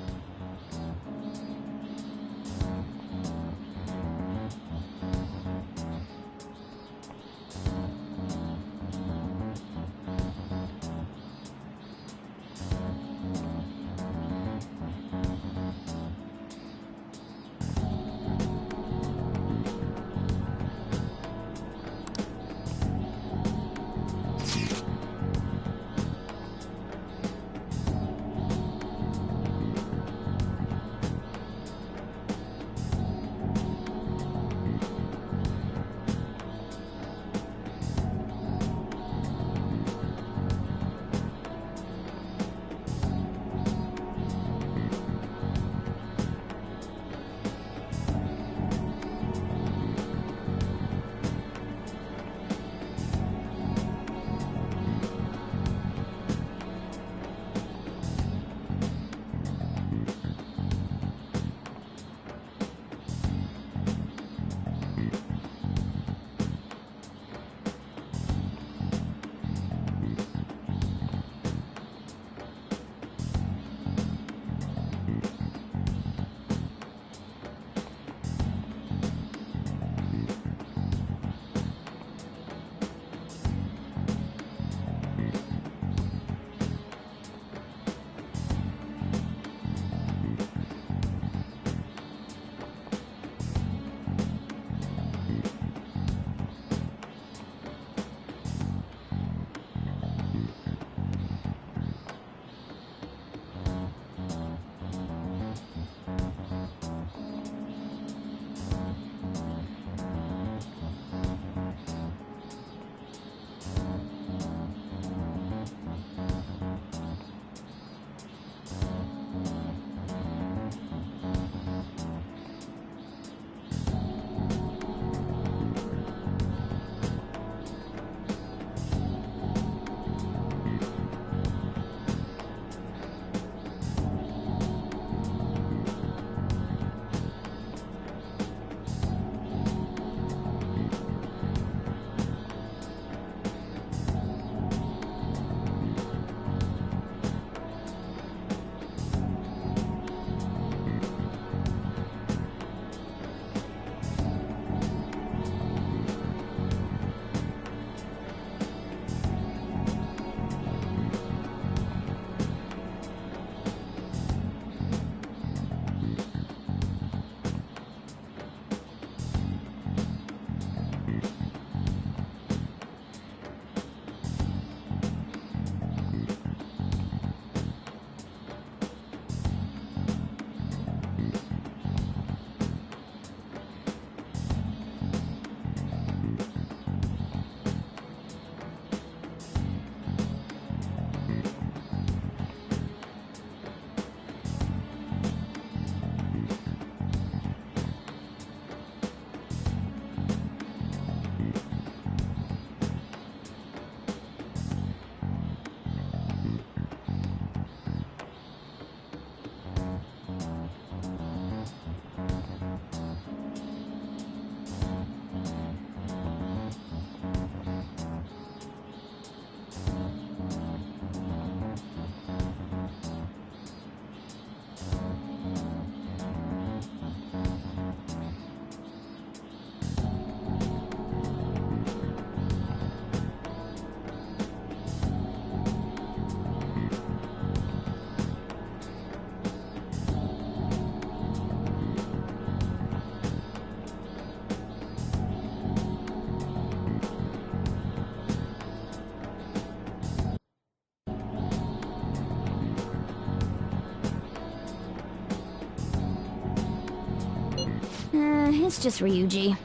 it's just Ryuji.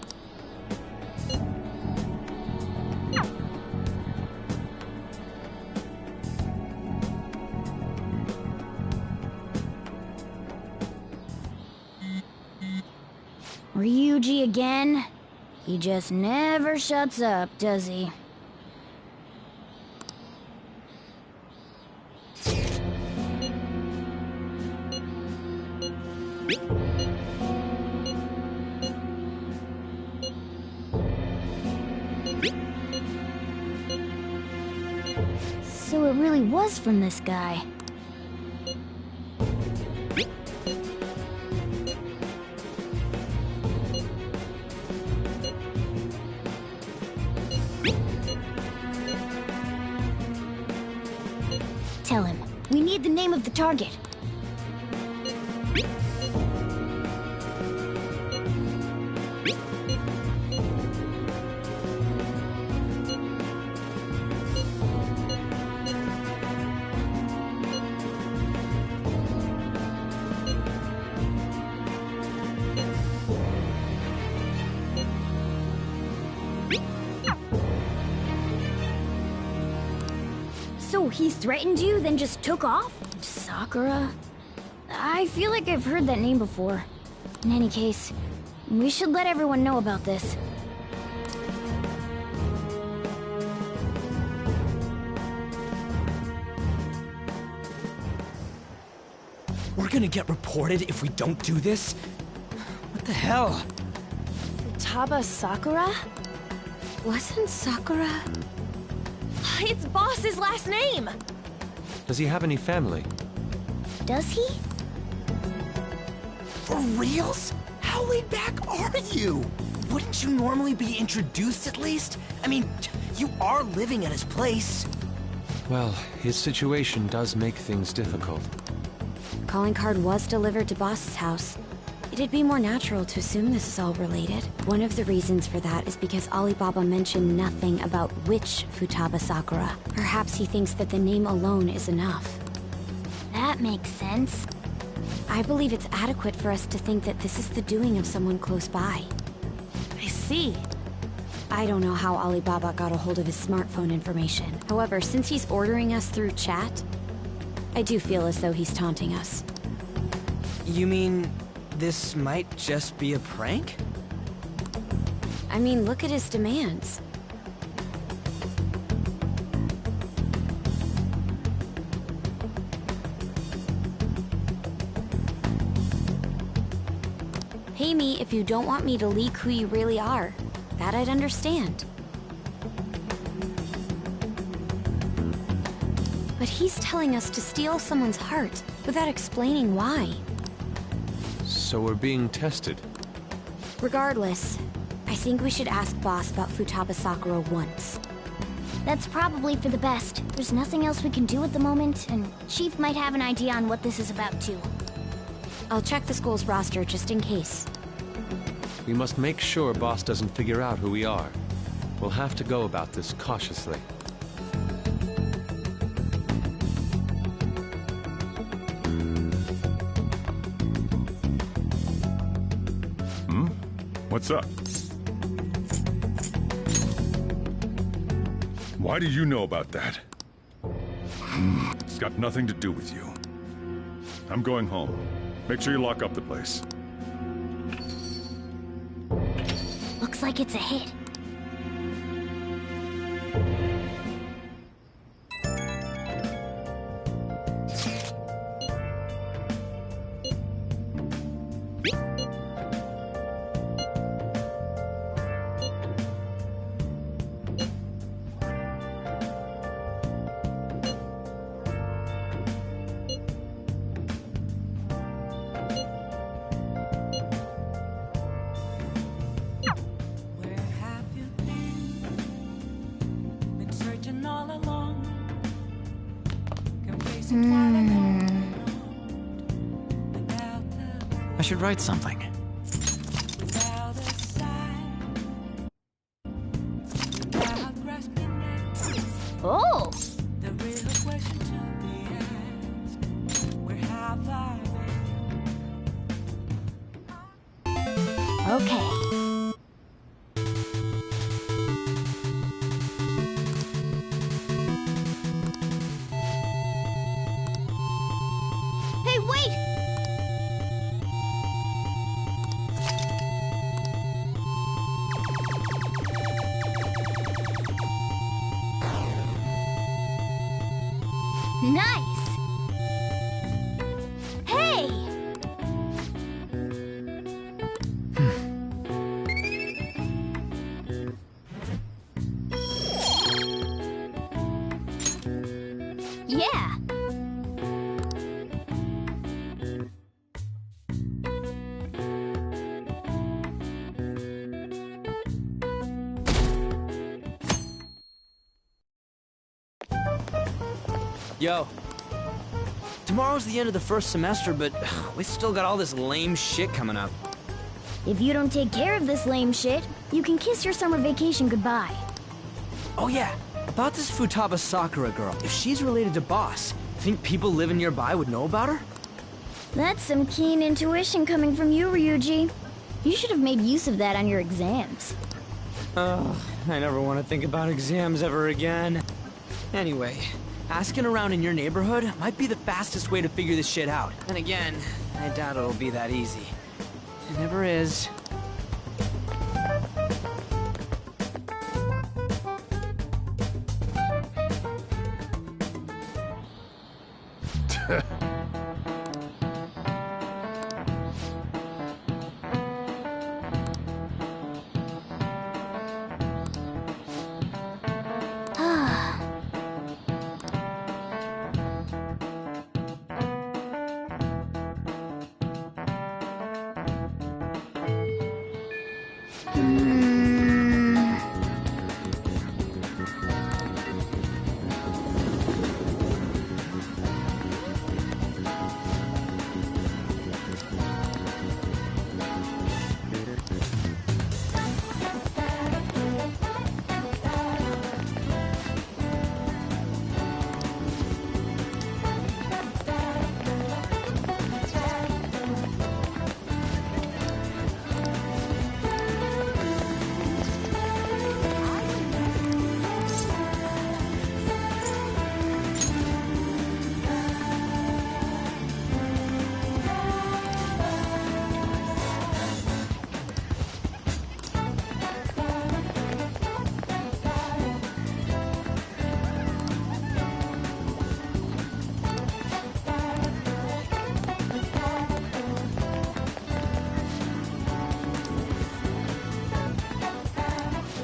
Ryuji again? He just never shuts up, does he? So it really was from this guy. Tell him. We need the name of the target. So he threatened you, then just took off? Sakura? I feel like I've heard that name before. In any case, we should let everyone know about this. We're gonna get reported if we don't do this? What the hell? Futaba Sakura? Wasn't Sakura? It's Boss's last name! Does he have any family? Does he? For reals? How laid back are you? Wouldn't you normally be introduced at least? I mean, you are living at his place. Well, his situation does make things difficult. Calling card was delivered to Boss's house. It'd be more natural to assume this is all related. One of the reasons for that is because Alibaba mentioned nothing about which Futaba Sakura. Perhaps he thinks that the name alone is enough. That makes sense. I believe it's adequate for us to think that this is the doing of someone close by. I see. I don't know how Alibaba got a hold of his smartphone information. However, since he's ordering us through chat, I do feel as though he's taunting us. You mean this might just be a prank? I mean, look at his demands. Pay me if you don't want me to leak who you really are. That I'd understand. But he's telling us to steal someone's heart without explaining why. So we're being tested. Regardless, I think we should ask Boss about Futaba Sakura once. That's probably for the best. There's nothing else we can do at the moment, and Chief might have an idea on what this is about too. I'll check the school's roster just in case. We must make sure Boss doesn't figure out who we are. We'll have to go about this cautiously. What's up? Why do you know about that? It's got nothing to do with you. I'm going home. Make sure you lock up the place. Looks like it's a hit. I should write something. Oh! Okay. Hey, wait! Nice! Hey! Yeah! Yo. Tomorrow's the end of the first semester, but we still got all this lame shit coming up. If you don't take care of this lame shit, you can kiss your summer vacation goodbye. Oh yeah, about this Futaba Sakura girl. If she's related to Boss, think people living nearby would know about her? That's some keen intuition coming from you, Ryuji. You should have made use of that on your exams. Ugh, I never want to think about exams ever again. Anyway, asking around in your neighborhood might be the fastest way to figure this shit out. And again, I doubt it'll be that easy. It never is.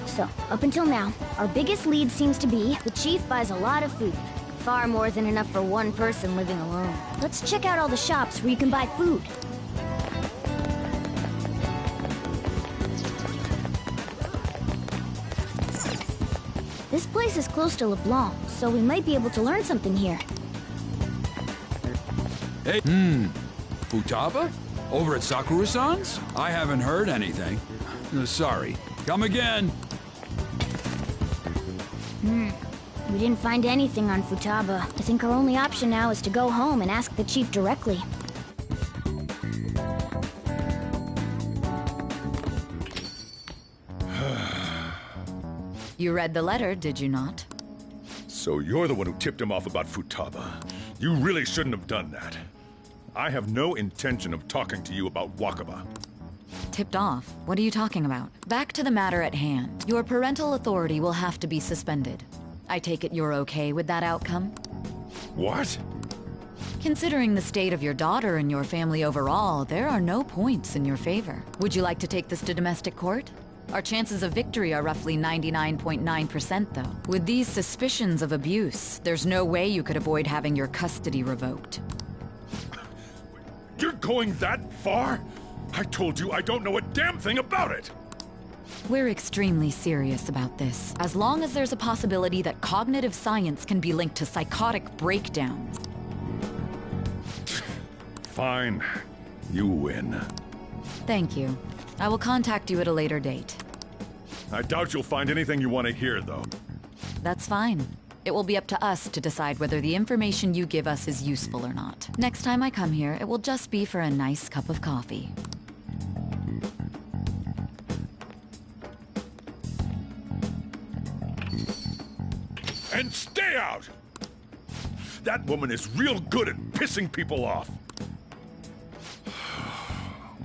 So, up until now, our biggest lead seems to be the chief buys a lot of food. Far more than enough for one person living alone. Let's check out all the shops where you can buy food. This place is close to LeBlanc, so we might be able to learn something here. Hey, Futaba? Over at Sakura-san's? I haven't heard anything. Sorry. Come again. We didn't find anything on Futaba. I think our only option now is to go home and ask the chief directly. You read the letter, did you not? So you're the one who tipped him off about Futaba. You really shouldn't have done that. I have no intention of talking to you about Wakaba. Tipped off? What are you talking about? Back to the matter at hand. Your parental authority will have to be suspended. I take it you're okay with that outcome? What? Considering the state of your daughter and your family overall, there are no points in your favor. Would you like to take this to domestic court? Our chances of victory are roughly 99.9% though. With these suspicions of abuse, there's no way you could avoid having your custody revoked. You're going that far? I told you I don't know a damn thing about it! We're extremely serious about this. As long as there's a possibility that cognitive science can be linked to psychotic breakdowns. Fine. You win. Thank you. I will contact you at a later date. I doubt you'll find anything you want to hear, though. That's fine. It will be up to us to decide whether the information you give us is useful or not. Next time I come here, it will just be for a nice cup of coffee. And stay out! That woman is real good at pissing people off.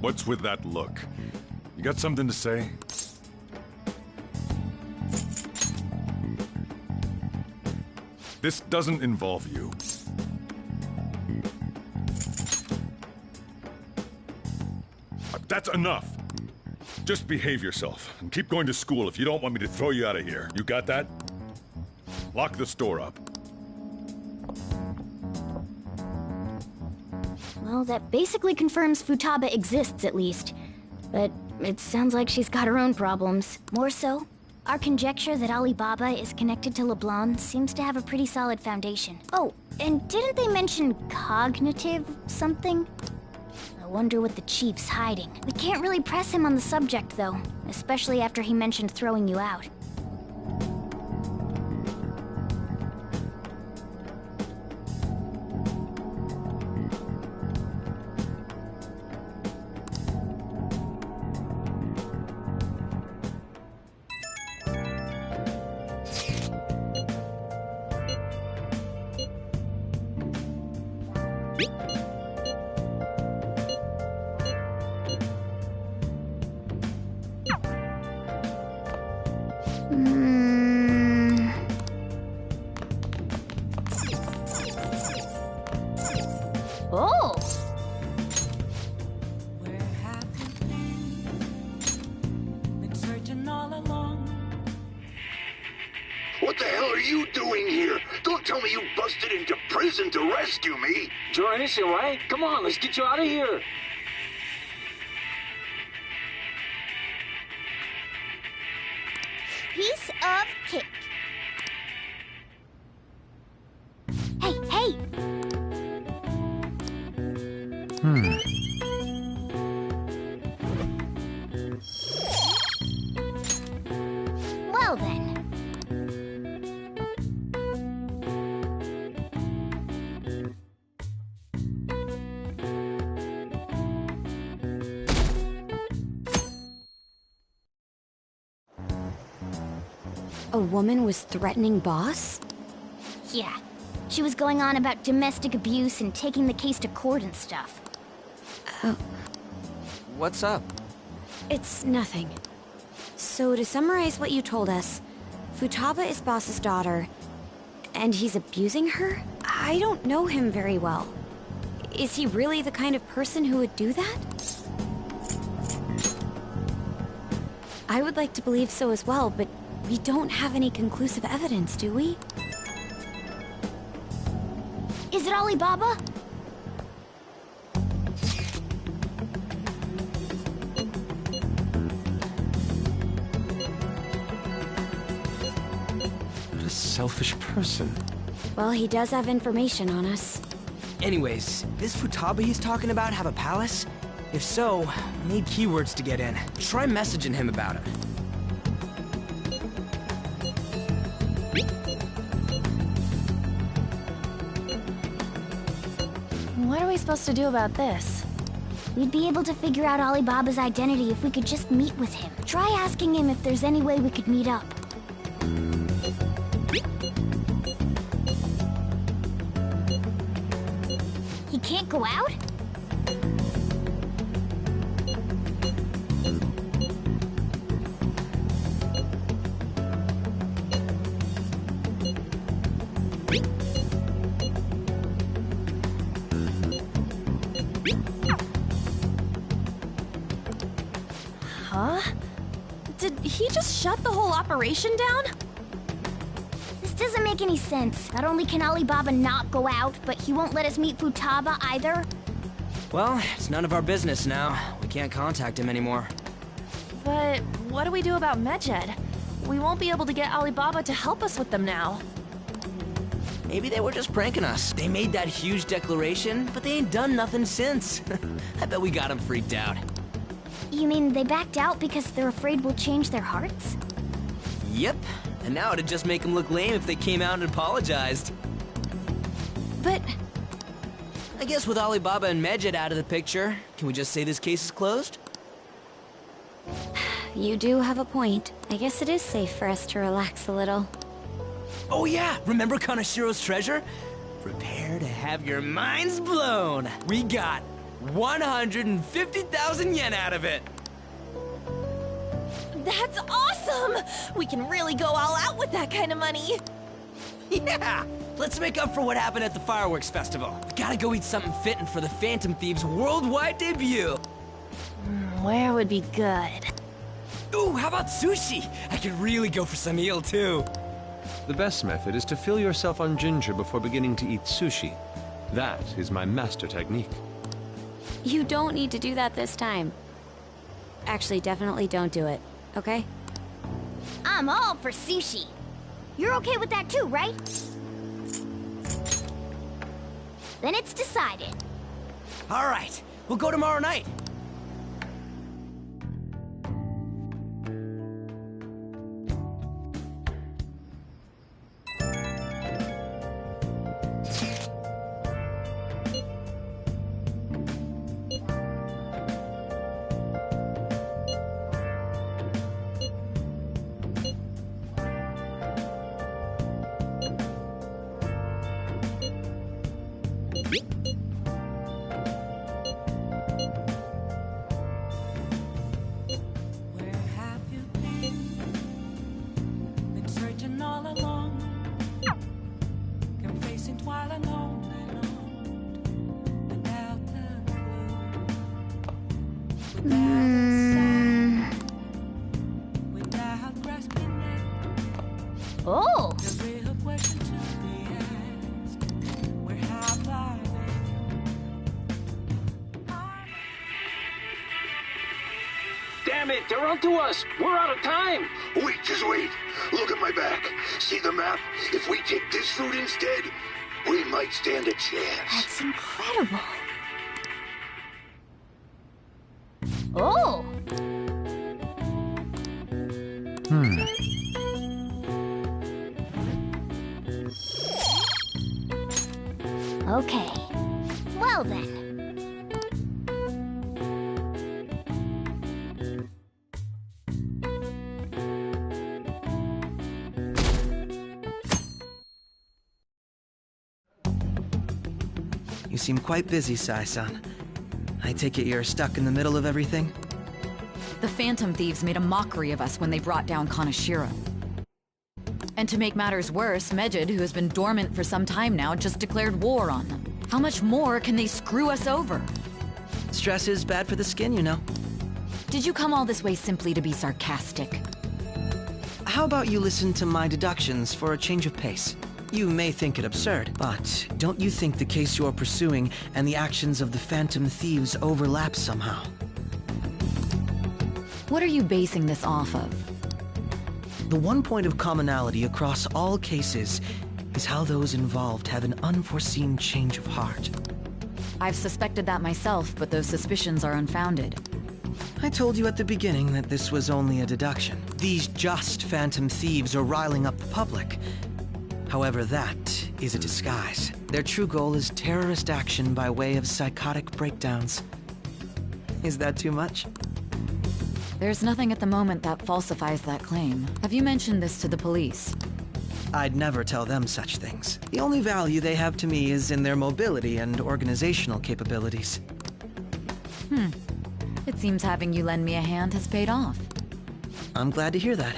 What's with that look? You got something to say? This doesn't involve you. That's enough. Just behave yourself and keep going to school if you don't want me to throw you out of here. You got that? Lock the store up. Well, that basically confirms Futaba exists, at least. But it sounds like she's got her own problems. More so, our conjecture that Alibaba is connected to LeBlanc seems to have a pretty solid foundation. Oh, and didn't they mention cognitive something? I wonder what the chief's hiding. We can't really press him on the subject, though, especially after he mentioned throwing you out. Oh! Where have you been searching all along? What the hell are you doing here? Don't tell me you busted into prison to rescue me. You're innocent, right? Come on, let's get you out of here. Piece of cake. Hey, hey! Well then. A woman was threatening Boss? Yeah. She was going on about domestic abuse and taking the case to court and stuff. What's up? It's nothing. So to summarize what you told us, Futaba is Boss's daughter, and he's abusing her? I don't know him very well. Is he really the kind of person who would do that? I would like to believe so as well, but we don't have any conclusive evidence, do we? Is it Alibaba? What a selfish person. Well, he does have information on us. Anyways, this Futaba he's talking about have a palace? If so, I need keywords to get in. Try messaging him about it. What are we supposed to do about this? We'd be able to figure out Alibaba's identity if we could just meet with him. Try asking him if there's any way we could meet up. He can't go out? Huh? Did he just shut the whole operation down? This doesn't make any sense. Not only can Alibaba not go out, but he won't let us meet Futaba either. Well, it's none of our business now. We can't contact him anymore. But what do we do about Medjed? We won't be able to get Alibaba to help us with them now. Maybe they were just pranking us. They made that huge declaration, but they ain't done nothing since. I bet we got them freaked out. You mean they backed out because they're afraid we'll change their hearts? Yep. And now it'd just make them look lame if they came out and apologized. But I guess with Alibaba and Medjed out of the picture, can we just say this case is closed? You do have a point. I guess it is safe for us to relax a little. Oh yeah, remember Kanashiro's treasure? Prepare to have your minds blown. We got 150,000 yen out of it. That's awesome! We can really go all out with that kind of money. Yeah! Let's make up for what happened at the fireworks festival. We gotta go eat something fitting for the Phantom Thieves' worldwide debut. Where would be good? Ooh, how about sushi? I could really go for some eel, too. The best method is to fill yourself on ginger before beginning to eat sushi. That is my master technique. You don't need to do that this time. Actually, definitely don't do it, okay? I'm all for sushi. You're okay with that too, right? Then it's decided. All right, we'll go tomorrow night. Oh! Damn it, they're onto us. We're out of time. Wait, just wait. Look at my back. See the map? If we take this route instead, we might stand a chance. That's incredible. Oh! Okay. Well then. You seem quite busy, Sai-san. I take it you're stuck in the middle of everything? The Phantom Thieves made a mockery of us when they brought down Kanashiro. And to make matters worse, Medjed, who has been dormant for some time now, just declared war on them. How much more can they screw us over? Stress is bad for the skin, you know. Did you come all this way simply to be sarcastic? How about you listen to my deductions for a change of pace? You may think it absurd, but don't you think the case you're pursuing and the actions of the Phantom Thieves overlap somehow? What are you basing this off of? The one point of commonality across all cases is how those involved have an unforeseen change of heart. I've suspected that myself, but those suspicions are unfounded. I told you at the beginning that this was only a deduction. These just Phantom Thieves are riling up the public. However, that is a disguise. Their true goal is terrorist action by way of psychotic breakdowns. Is that too much? There's nothing at the moment that falsifies that claim. Have you mentioned this to the police? I'd never tell them such things. The only value they have to me is in their mobility and organizational capabilities. It seems having you lend me a hand has paid off. I'm glad to hear that.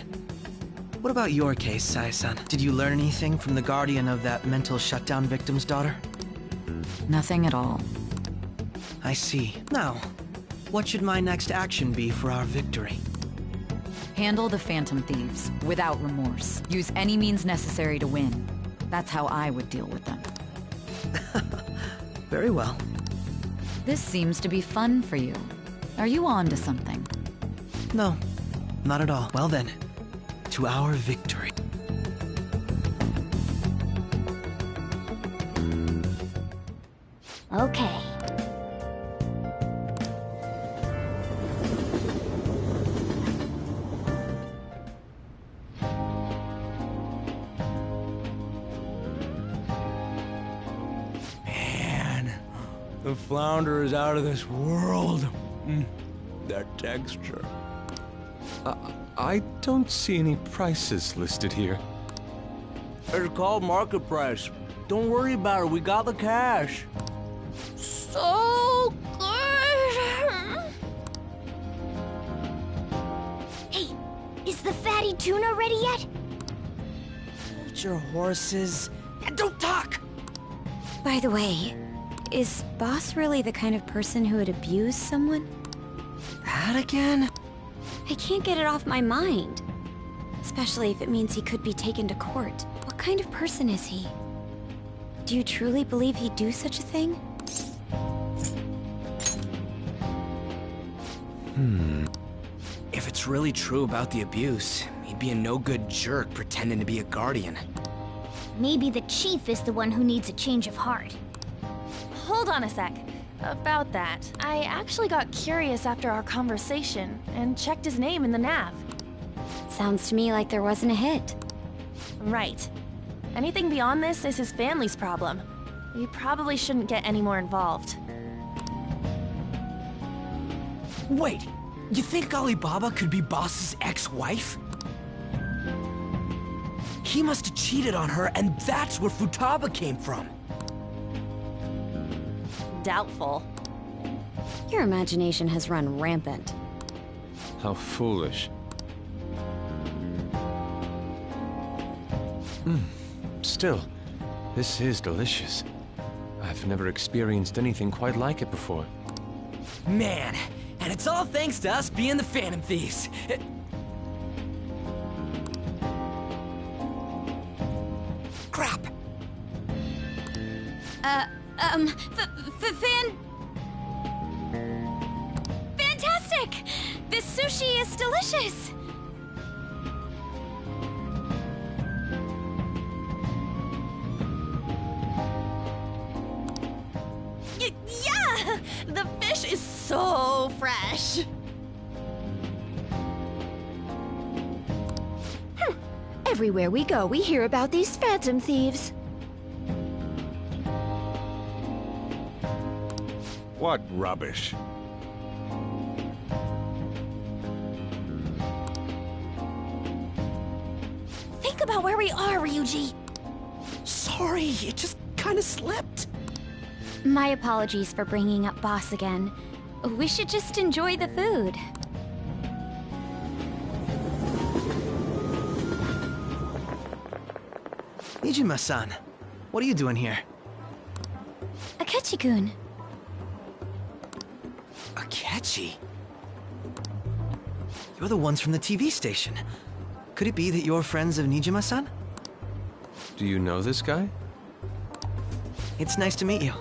What about your case, Sai-san? Did you learn anything from the guardian of that mental shutdown victim's daughter? Nothing at all. I see. Now, what should my next action be for our victory? Handle the Phantom Thieves, without remorse. Use any means necessary to win. That's how I would deal with them. Very well. This seems to be fun for you. Are you on to something? No, not at all. Well then, to our victory. Okay. Man, the flounder is out of this world. That texture. I don't see any prices listed here. It's called market price. Don't worry about it, we got the cash. So good! Hey, is the fatty tuna ready yet? Hold your horses and don't talk! By the way, is Boss really the kind of person who would abuse someone? That again? I can't get it off my mind. Especially if it means he could be taken to court. What kind of person is he? Do you truly believe he'd do such a thing? If it's really true about the abuse, he'd be a no-good jerk pretending to be a guardian. Maybe the chief is the one who needs a change of heart. Hold on a sec. About that, I actually got curious after our conversation and checked his name in the nav. Sounds to me like there wasn't a hit. Right. Anything beyond this is his family's problem. We probably shouldn't get any more involved. Wait, you think Alibaba could be Boss's ex-wife? He must have cheated on her, and that's where Futaba came from. Doubtful. Your imagination has run rampant. How foolish. Still, this is delicious. I've never experienced anything quite like it before. Man, and it's all thanks to us being the Phantom Thieves. Crap. Fantastic! This sushi is delicious! Yeah! The fish is so fresh! Everywhere we go, we hear about these Phantom Thieves. What rubbish. Think about where we are, Ryuji. Sorry, it just kind of slipped. My apologies for bringing up Boss again. We should just enjoy the food. Nijima-san, what are you doing here? Akechi-kun. Akechi? You're the ones from the TV station. Could it be that you're friends of Nijima-san? Do you know this guy? It's nice to meet you.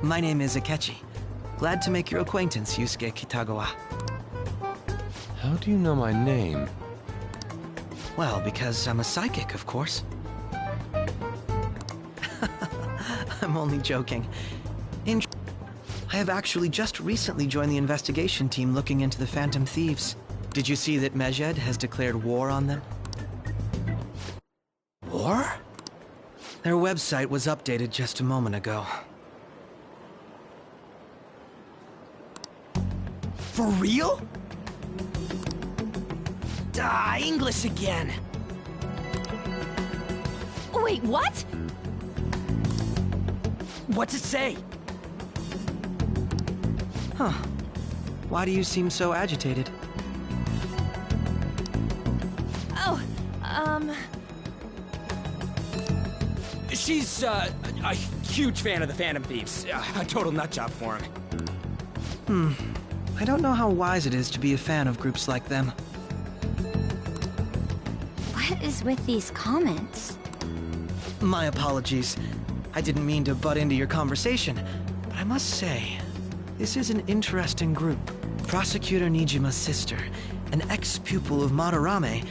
My name is Akechi. Glad to make your acquaintance, Yusuke Kitagawa. How do you know my name? Well, because I'm a psychic, of course. I'm only joking. I have actually just recently joined the investigation team looking into the Phantom Thieves. Did you see that Medjed has declared war on them? War? Their website was updated just a moment ago. For real? English again. Wait, what? What's it say? Huh. Why do you seem so agitated? Oh, She's, a huge fan of the Phantom Thieves. A total nutjob for him. I don't know how wise it is to be a fan of groups like them. What is with these comments? My apologies. I didn't mean to butt into your conversation, but I must say, this is an interesting group. Prosecutor Nijima's sister, an ex-pupil of Madarame,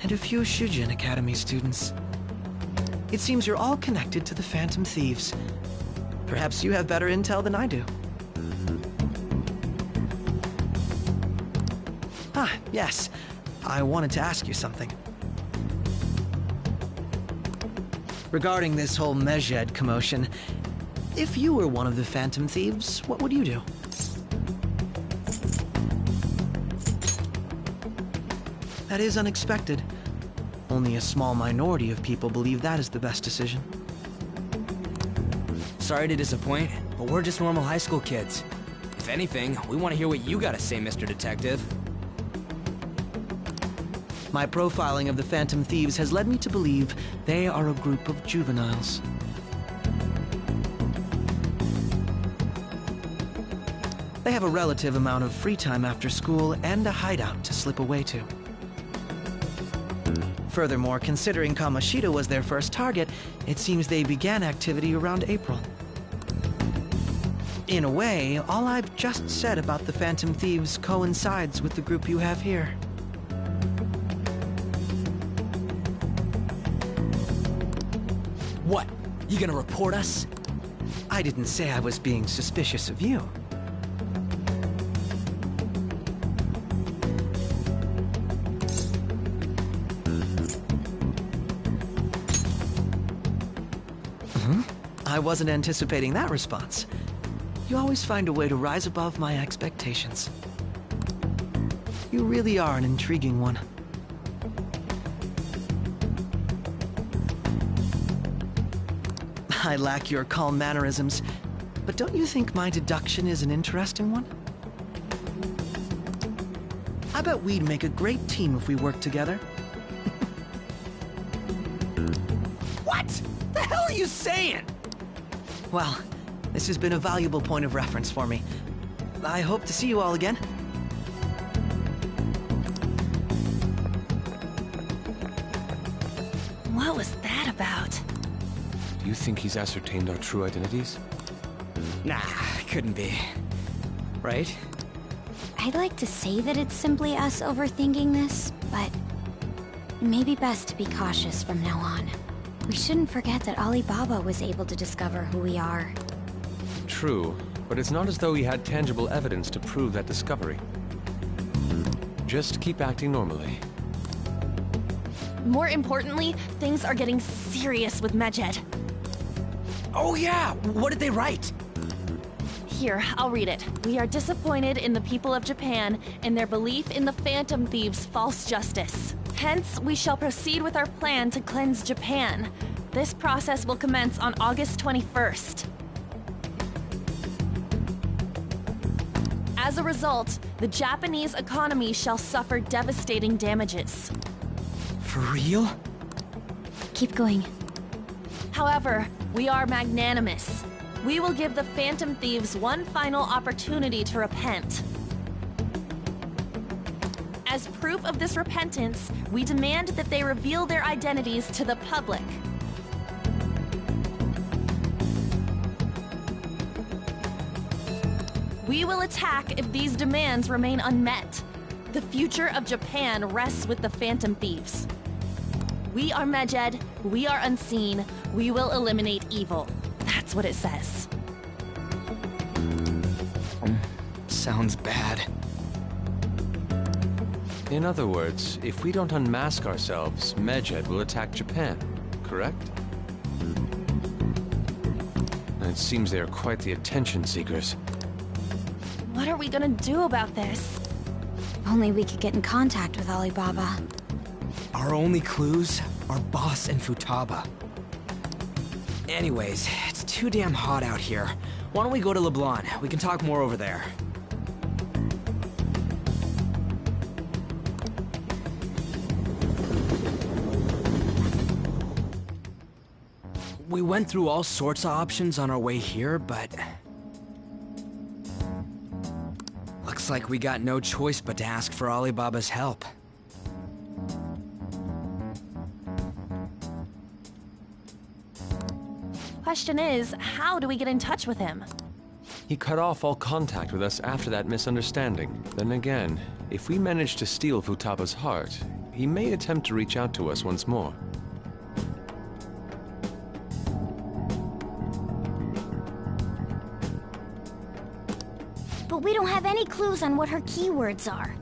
and a few Shujin Academy students. It seems you're all connected to the Phantom Thieves. Perhaps you have better intel than I do. Ah, yes. I wanted to ask you something. Regarding this whole Medjed commotion, if you were one of the Phantom Thieves, what would you do? That is unexpected. only a small minority of people believe that is the best decision. Sorry to disappoint, but we're just normal high school kids. If anything, we want to hear what you gotta say, Mr. Detective. My profiling of the Phantom Thieves has led me to believe they are a group of juveniles. They have a relative amount of free time after school and a hideout to slip away to. Furthermore, considering Kamoshida was their first target, it seems they began activity around April. In a way, all I've just said about the Phantom Thieves coincides with the group you have here. What? You gonna report us? I didn't say I was being suspicious of you. I wasn't anticipating that response. You always find a way to rise above my expectations. You really are an intriguing one. I lack your calm mannerisms, but don't you think my deduction is an interesting one? I bet we'd make a great team if we worked together. What the hell are you saying? Well, this has been a valuable point of reference for me. I hope to see you all again. What was that about? Do you think he's ascertained our true identities? Nah, couldn't be. Right? I'd like to say that it's simply us overthinking this, but it may be best to be cautious from now on. We shouldn't forget that Alibaba was able to discover who we are. True, but it's not as though he had tangible evidence to prove that discovery. Just keep acting normally. More importantly, things are getting serious with Medjed. Oh yeah, what did they write? Here, I'll read it. We are disappointed in the people of Japan and their belief in the Phantom Thieves' false justice. Hence, we shall proceed with our plan to cleanse Japan. This process will commence on August 21st. As a result, the Japanese economy shall suffer devastating damages. For real? Keep going. However, we are magnanimous. We will give the Phantom Thieves one final opportunity to repent. As proof of this repentance, we demand that they reveal their identities to the public. We will attack if these demands remain unmet. The future of Japan rests with the Phantom Thieves. We are Medjed, we are unseen, we will eliminate evil. That's what it says. Sounds bad. In other words, if we don't unmask ourselves, Medjed will attack Japan, correct? It seems they are quite the attention seekers. What are we gonna do about this? If only we could get in contact with Alibaba. Our only clues are Boss and Futaba. Anyways, it's too damn hot out here. Why don't we go to LeBlanc? We can talk more over there. We went through all sorts of options on our way here, but looks like we got no choice but to ask for Alibaba's help. Question is, how do we get in touch with him? He cut off all contact with us after that misunderstanding. Then again, if we manage to steal Futaba's heart, he may attempt to reach out to us once more. But we don't have any clues on what her keywords are.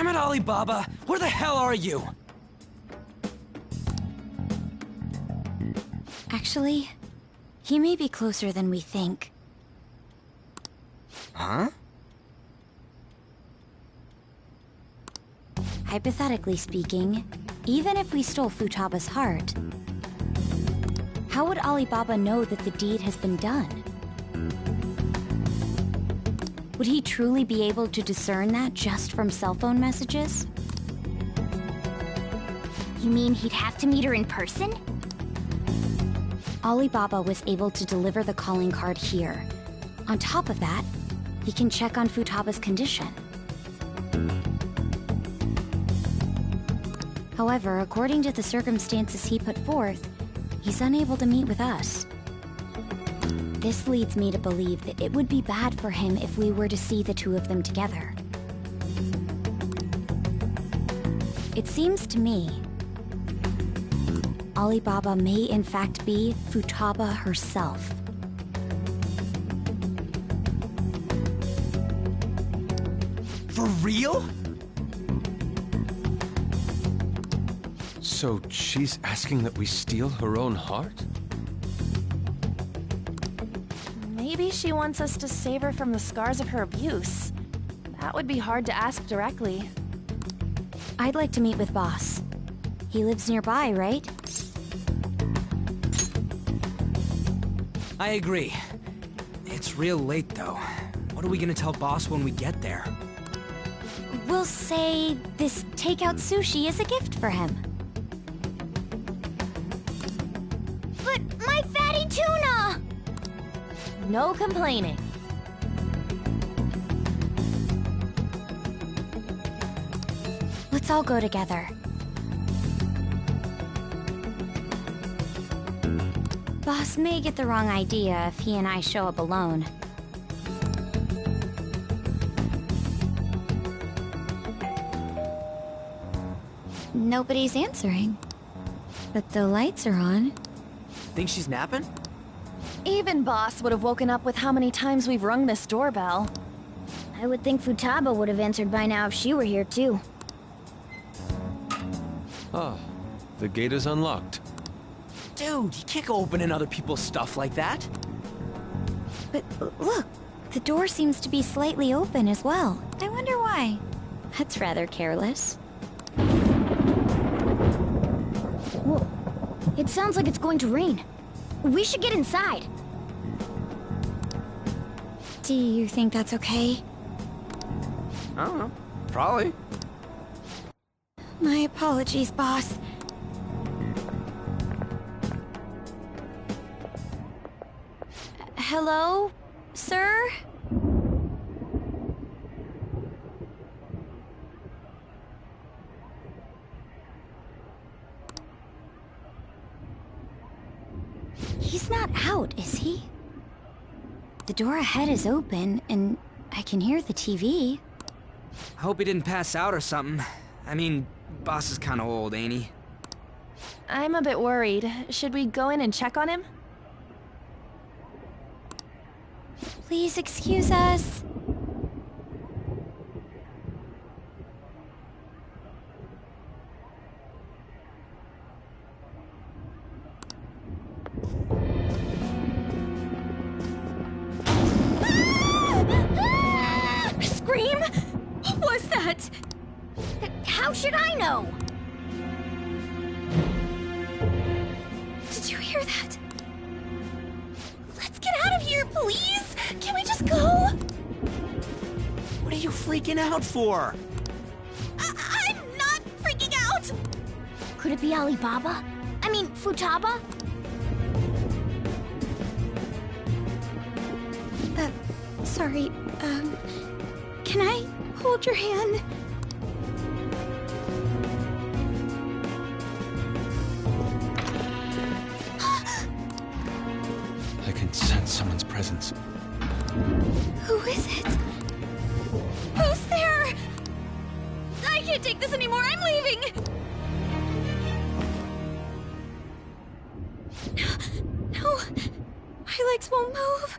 Damn it, Alibaba! Where the hell are you? Actually, he may be closer than we think. Huh? Hypothetically speaking, even if we stole Futaba's heart, how would Alibaba know that the deed has been done? Would he truly be able to discern that just from cell phone messages? You mean he'd have to meet her in person? Alibaba was able to deliver the calling card here. On top of that, he can check on Futaba's condition. However, according to the circumstances he put forth, he's unable to meet with us. This leads me to believe that it would be bad for him if we were to see the two of them together. It seems to me Alibaba may in fact be Futaba herself. For real? So she's asking that we steal her own heart? Maybe she wants us to save her from the scars of her abuse. That would be hard to ask directly. I'd like to meet with Boss. He lives nearby, right? I agree. It's real late, though. What are we gonna tell Boss when we get there? We'll say this takeout sushi is a gift for him. But my fatty tuna! No complaining. Let's all go together. Boss may get the wrong idea if he and I show up alone. Nobody's answering. But the lights are on. Think she's napping? Even Boss would have woken up with how many times we've rung this doorbell. I would think Futaba would have answered by now if she were here too. Ah, the gate is unlocked. Dude, you can't go opening other people's stuff like that. But look, the door seems to be slightly open as well. I wonder why. That's rather careless. Whoa. It sounds like it's going to rain. We should get inside. Do you think that's okay? I don't know. Probably. My apologies, Boss. Hello, sir? He's not out, is he? The door ahead is open, and I can hear the TV. I hope he didn't pass out or something. I mean, Boss is kinda old, ain't he? I'm a bit worried. Should we go in and check on him? Please excuse us. Scream? What was that? How should I know? Did you hear that? Let's get out of here, please! Can we just go? What are you freaking out for? I'm not freaking out! Could it be Alibaba? I mean, Futaba? Sorry, can I hold your hand? I can sense someone's presence. Who is it? Who's there? I can't take this anymore, I'm leaving! No, my legs won't move.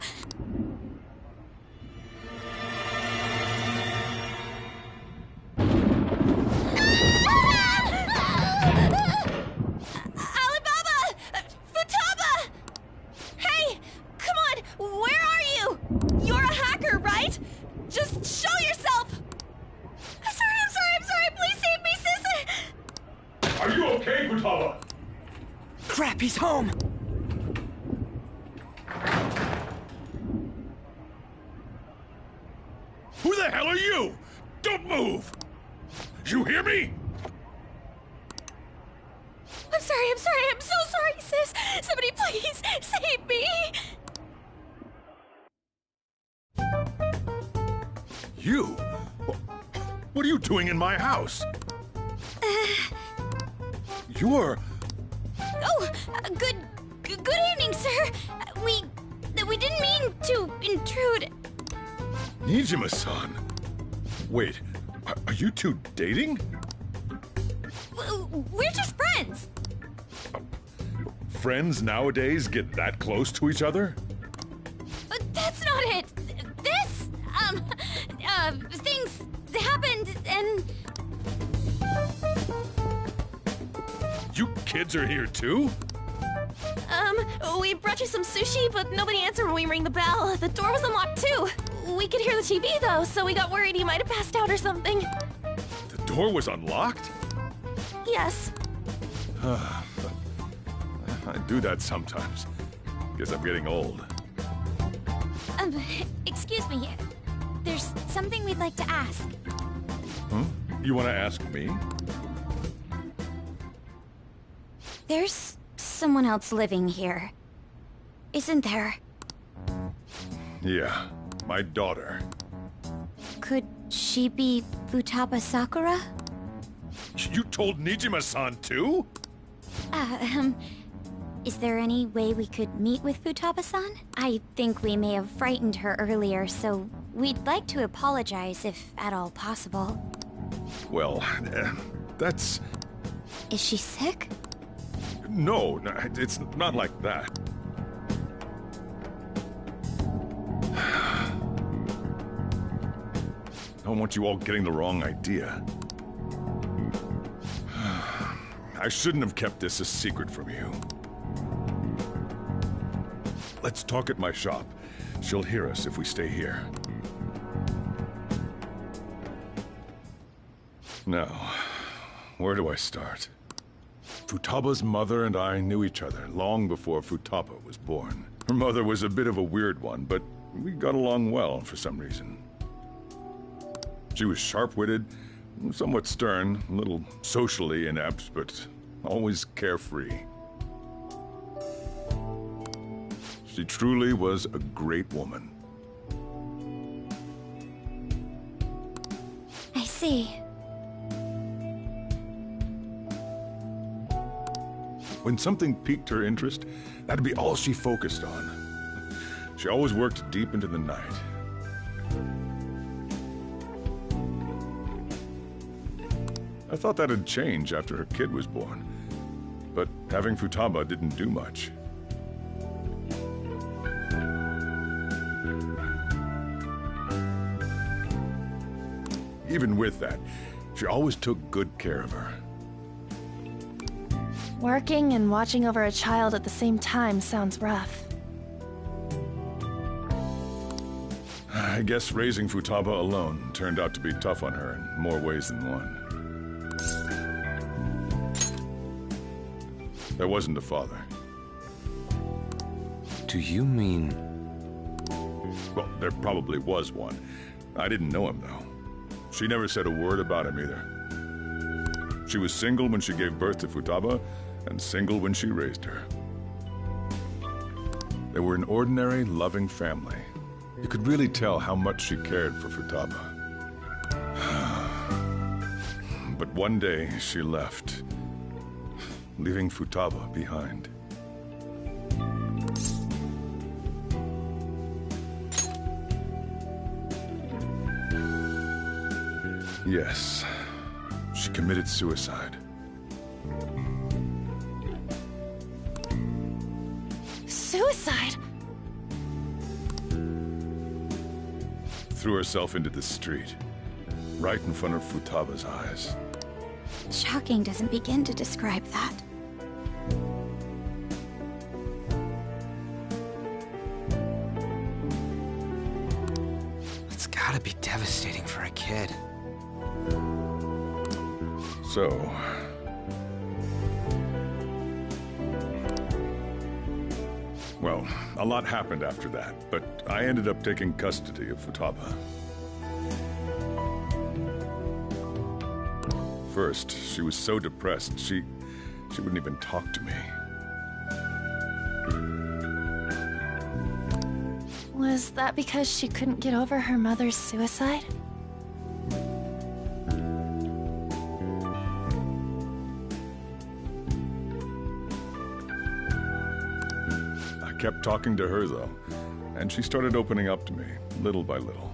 you okay, Futaba? Crap, he's home! Who the hell are you? Don't move! You hear me? I'm sorry, I'm so sorry, sis! Somebody please, save me! You? What are you doing in my house? You're... Good evening, sir. We didn't mean to intrude. Nijima-san. Wait, are you two dating? We're just friends. Friends nowadays get that close to each other? That's not it. This, things happened and... You kids are here too? We brought you some sushi, but nobody answered when we rang the bell. The door was unlocked too. We could hear the TV though, so we got worried you might have passed out or something. The door was unlocked? Yes. I do that sometimes. Guess I'm getting old. Excuse me. There's something we'd like to ask. Huh? You want to ask me? There's someone else living here. Isn't there? Yeah, my daughter. Could she be Futaba Sakura? You told Nijima-san too? Is there any way we could meet with Futaba-san? I think we may have frightened her earlier, so we'd like to apologize if at all possible. Well, that's... Is she sick? No, it's not like that. I don't want you all getting the wrong idea. I shouldn't have kept this a secret from you. Let's talk at my shop. She'll hear us if we stay here. Now, where do I start? Futaba's mother and I knew each other long before Futaba was born. Her mother was a bit of a weird one, but we got along well for some reason. She was sharp-witted, somewhat stern, a little socially inept, but always carefree. She truly was a great woman. I see. When something piqued her interest, that'd be all she focused on. She always worked deep into the night. I thought that'd change after her kid was born, but having Futaba didn't do much. Even with that, she always took good care of her. Working and watching over a child at the same time sounds rough. I guess raising Futaba alone turned out to be tough on her in more ways than one. There wasn't a father. Do you mean... Well, there probably was one. I didn't know him, though. She never said a word about him, either. She was single when she gave birth to Futaba, and single when she raised her. They were an ordinary, loving family. You could really tell how much she cared for Futaba. But one day, she left, leaving Futaba behind. Yes, she committed suicide. Suicide? Threw herself into the street, right in front of Futaba's eyes. Shocking doesn't begin to describe that. It's gotta be devastating for a kid. So, Well, a lot happened after that, but I ended up taking custody of Futaba. First, she was so depressed, she wouldn't even talk to me. Was that because she couldn't get over her mother's suicide? I kept talking to her, though, and she started opening up to me, little by little.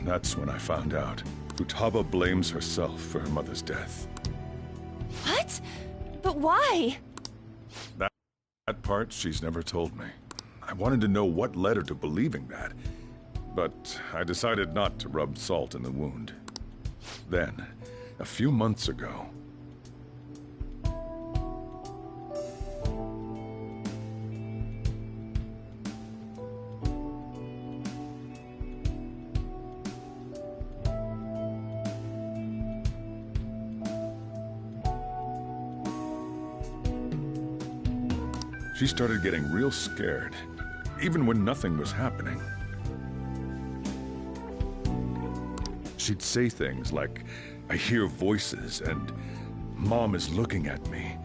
That's when I found out. Futaba blames herself for her mother's death. What? But why? That part she's never told me. I wanted to know what led her to believing that, but I decided not to rub salt in the wound. Then, a few months ago... she started getting real scared, even when nothing was happening. She'd say things like, "I hear voices," and "Mom is looking at me."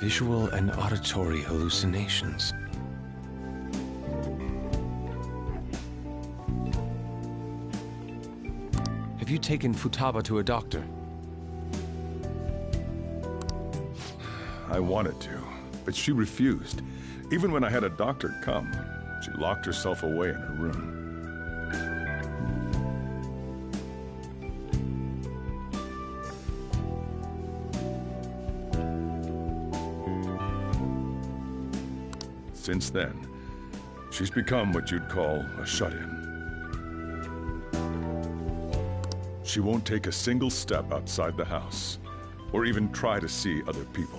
Visual and auditory hallucinations. Have you taken Futaba to a doctor? I wanted to, but she refused. Even when I had a doctor come, she locked herself away in her room. Since then, she's become what you'd call a shut-in. She won't take a single step outside the house, or even try to see other people.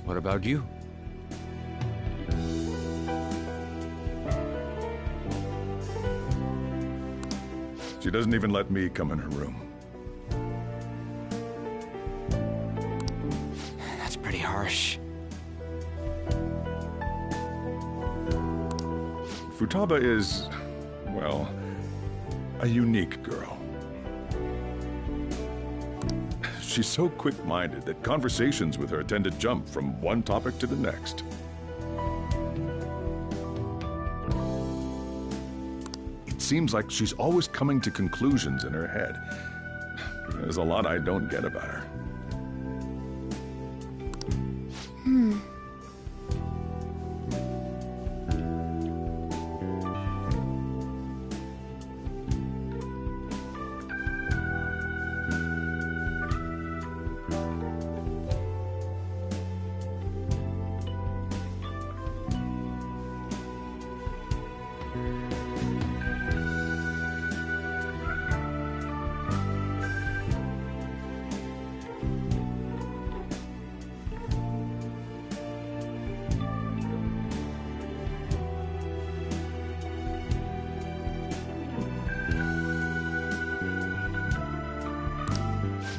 What about you? She doesn't even let me come in her room. That's pretty harsh. Futaba is, well, a unique girl. She's so quick-minded that conversations with her tend to jump from one topic to the next. It seems like she's always coming to conclusions in her head. There's a lot I don't get about her.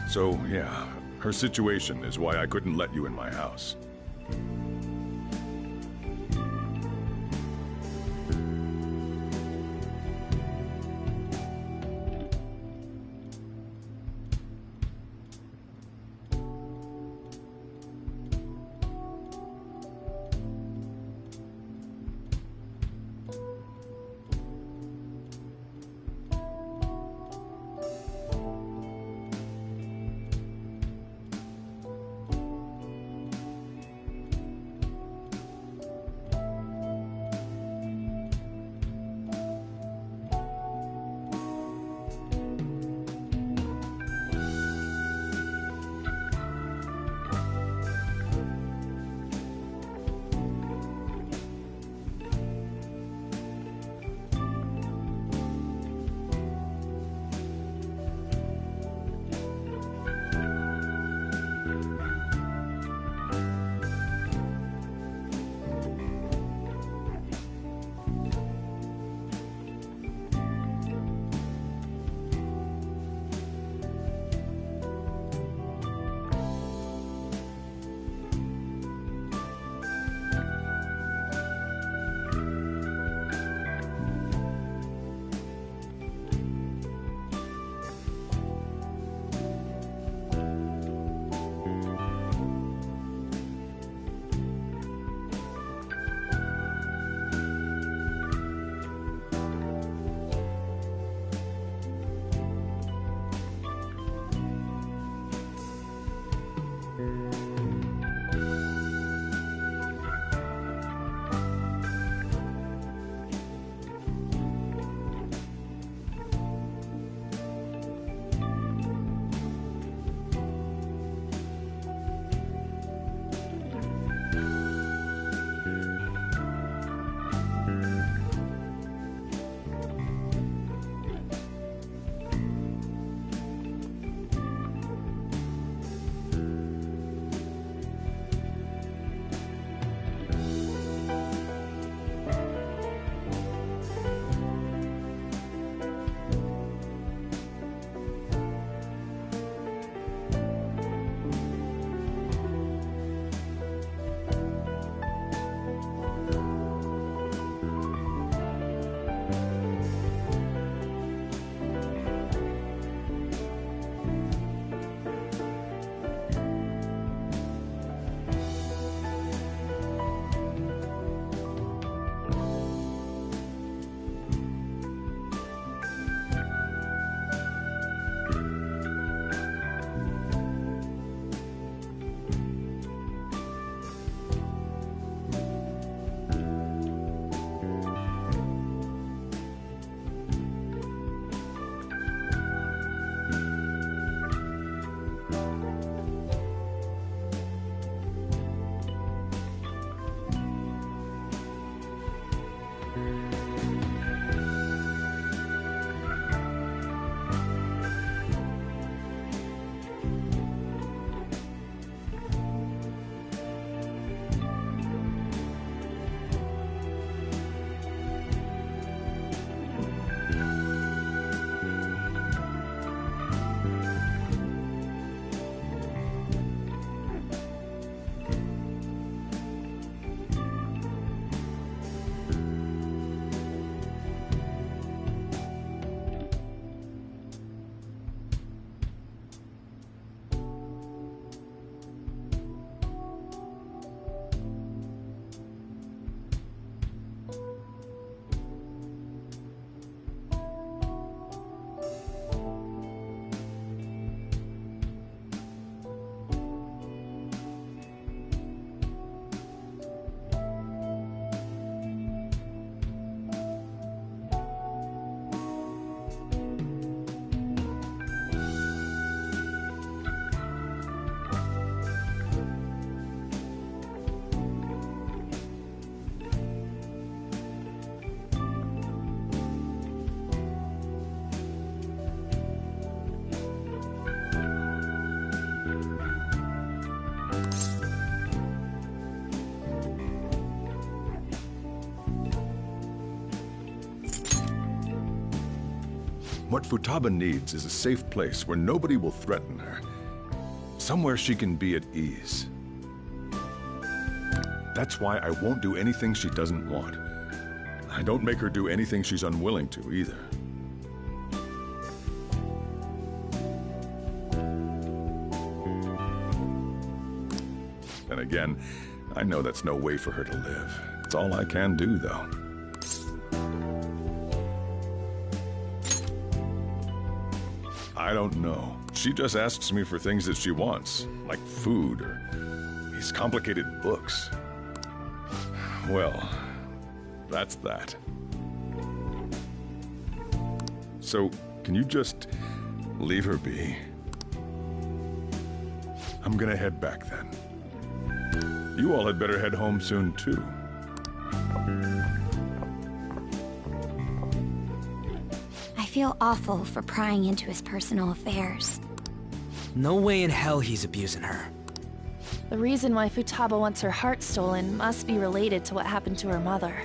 So, yeah, her situation is why I couldn't let you in my house. What Futaba needs is a safe place where nobody will threaten her. Somewhere she can be at ease. That's why I won't do anything she doesn't want. I don't make her do anything she's unwilling to, either. And again, I know that's no way for her to live. It's all I can do, though. I don't know. She just asks me for things that she wants, like food or these complicated books. Well, that's that. So, can you just leave her be? I'm gonna head back then. You all had better head home soon, too. I feel awful for prying into his personal affairs. No way in hell he's abusing her. The reason why Futaba wants her heart stolen must be related to what happened to her mother.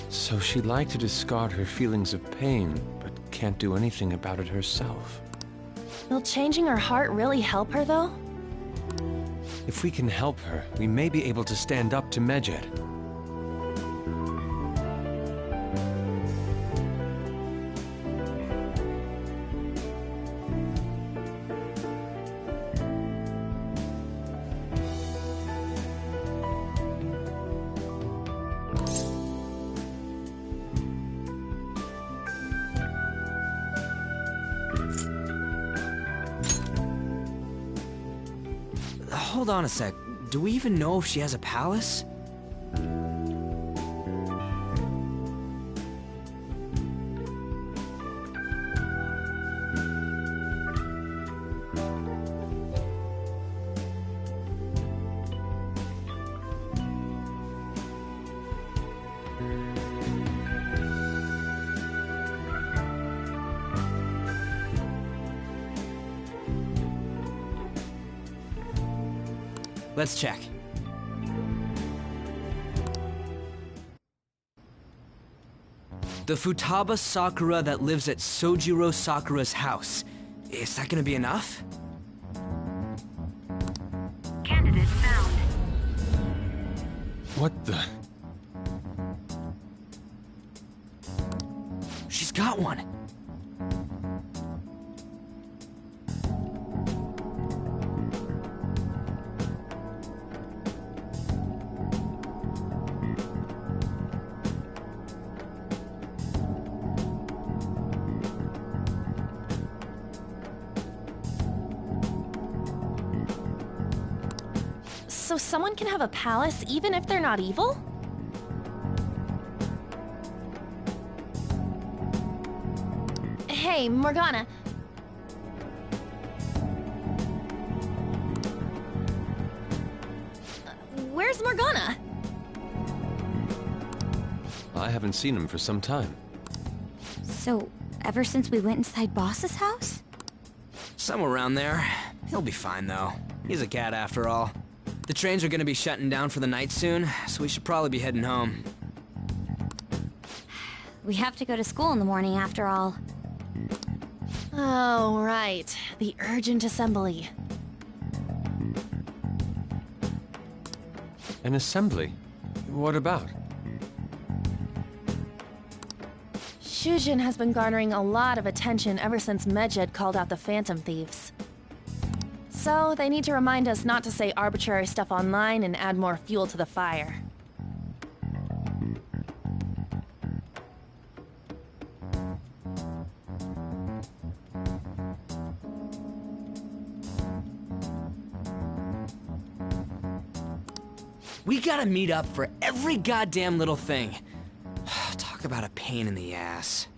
So she'd like to discard her feelings of pain, but can't do anything about it herself. Will changing her heart really help her, though? If we can help her, we may be able to stand up to Medjed. Hold on a sec. Do we even know if she has a palace? Let's check. The Futaba Sakura that lives at Sojiro Sakura's house. Is that gonna be enough? Candidate found. What the? She's got one. So someone can have a palace even if they're not evil? Hey, Morgana. Where's Morgana? I haven't seen him for some time. So, ever since we went inside Boss's house? Somewhere around there. He'll be fine, though. He's a cat after all. The trains are gonna be shutting down for the night soon, so we should probably be heading home. We have to go to school in the morning after all. Oh, right. The urgent assembly. An assembly? What about? Shujin has been garnering a lot of attention ever since Medjed called out the Phantom Thieves. So, they need to remind us not to say arbitrary stuff online and add more fuel to the fire. We gotta meet up for every goddamn little thing. Talk about a pain in the ass.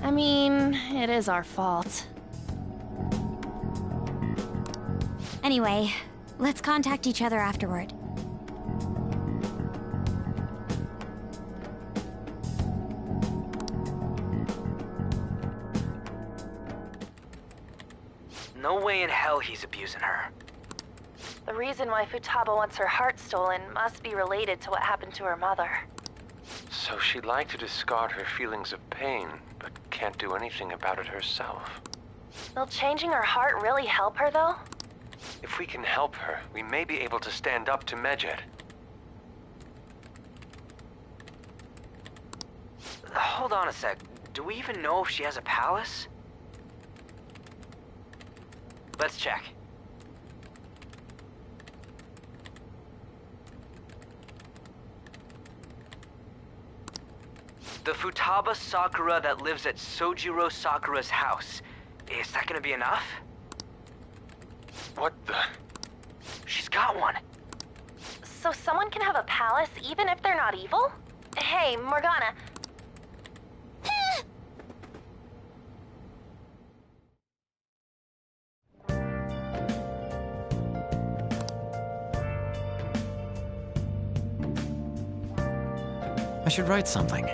I mean, it is our fault. Anyway, let's contact each other afterward. No way in hell he's abusing her. The reason why Futaba wants her heart stolen must be related to what happened to her mother. So she'd like to discard her feelings of pain, but can't do anything about it herself. Will changing her heart really help her, though? If we can help her, we may be able to stand up to Medjed. Hold on a sec. Do we even know if she has a palace? Let's check. The Futaba Sakura that lives at Sojiro Sakura's house. Is that gonna be enough? What the? She's got one. So someone can have a palace even if they're not evil? Hey, Morgana. I should write something.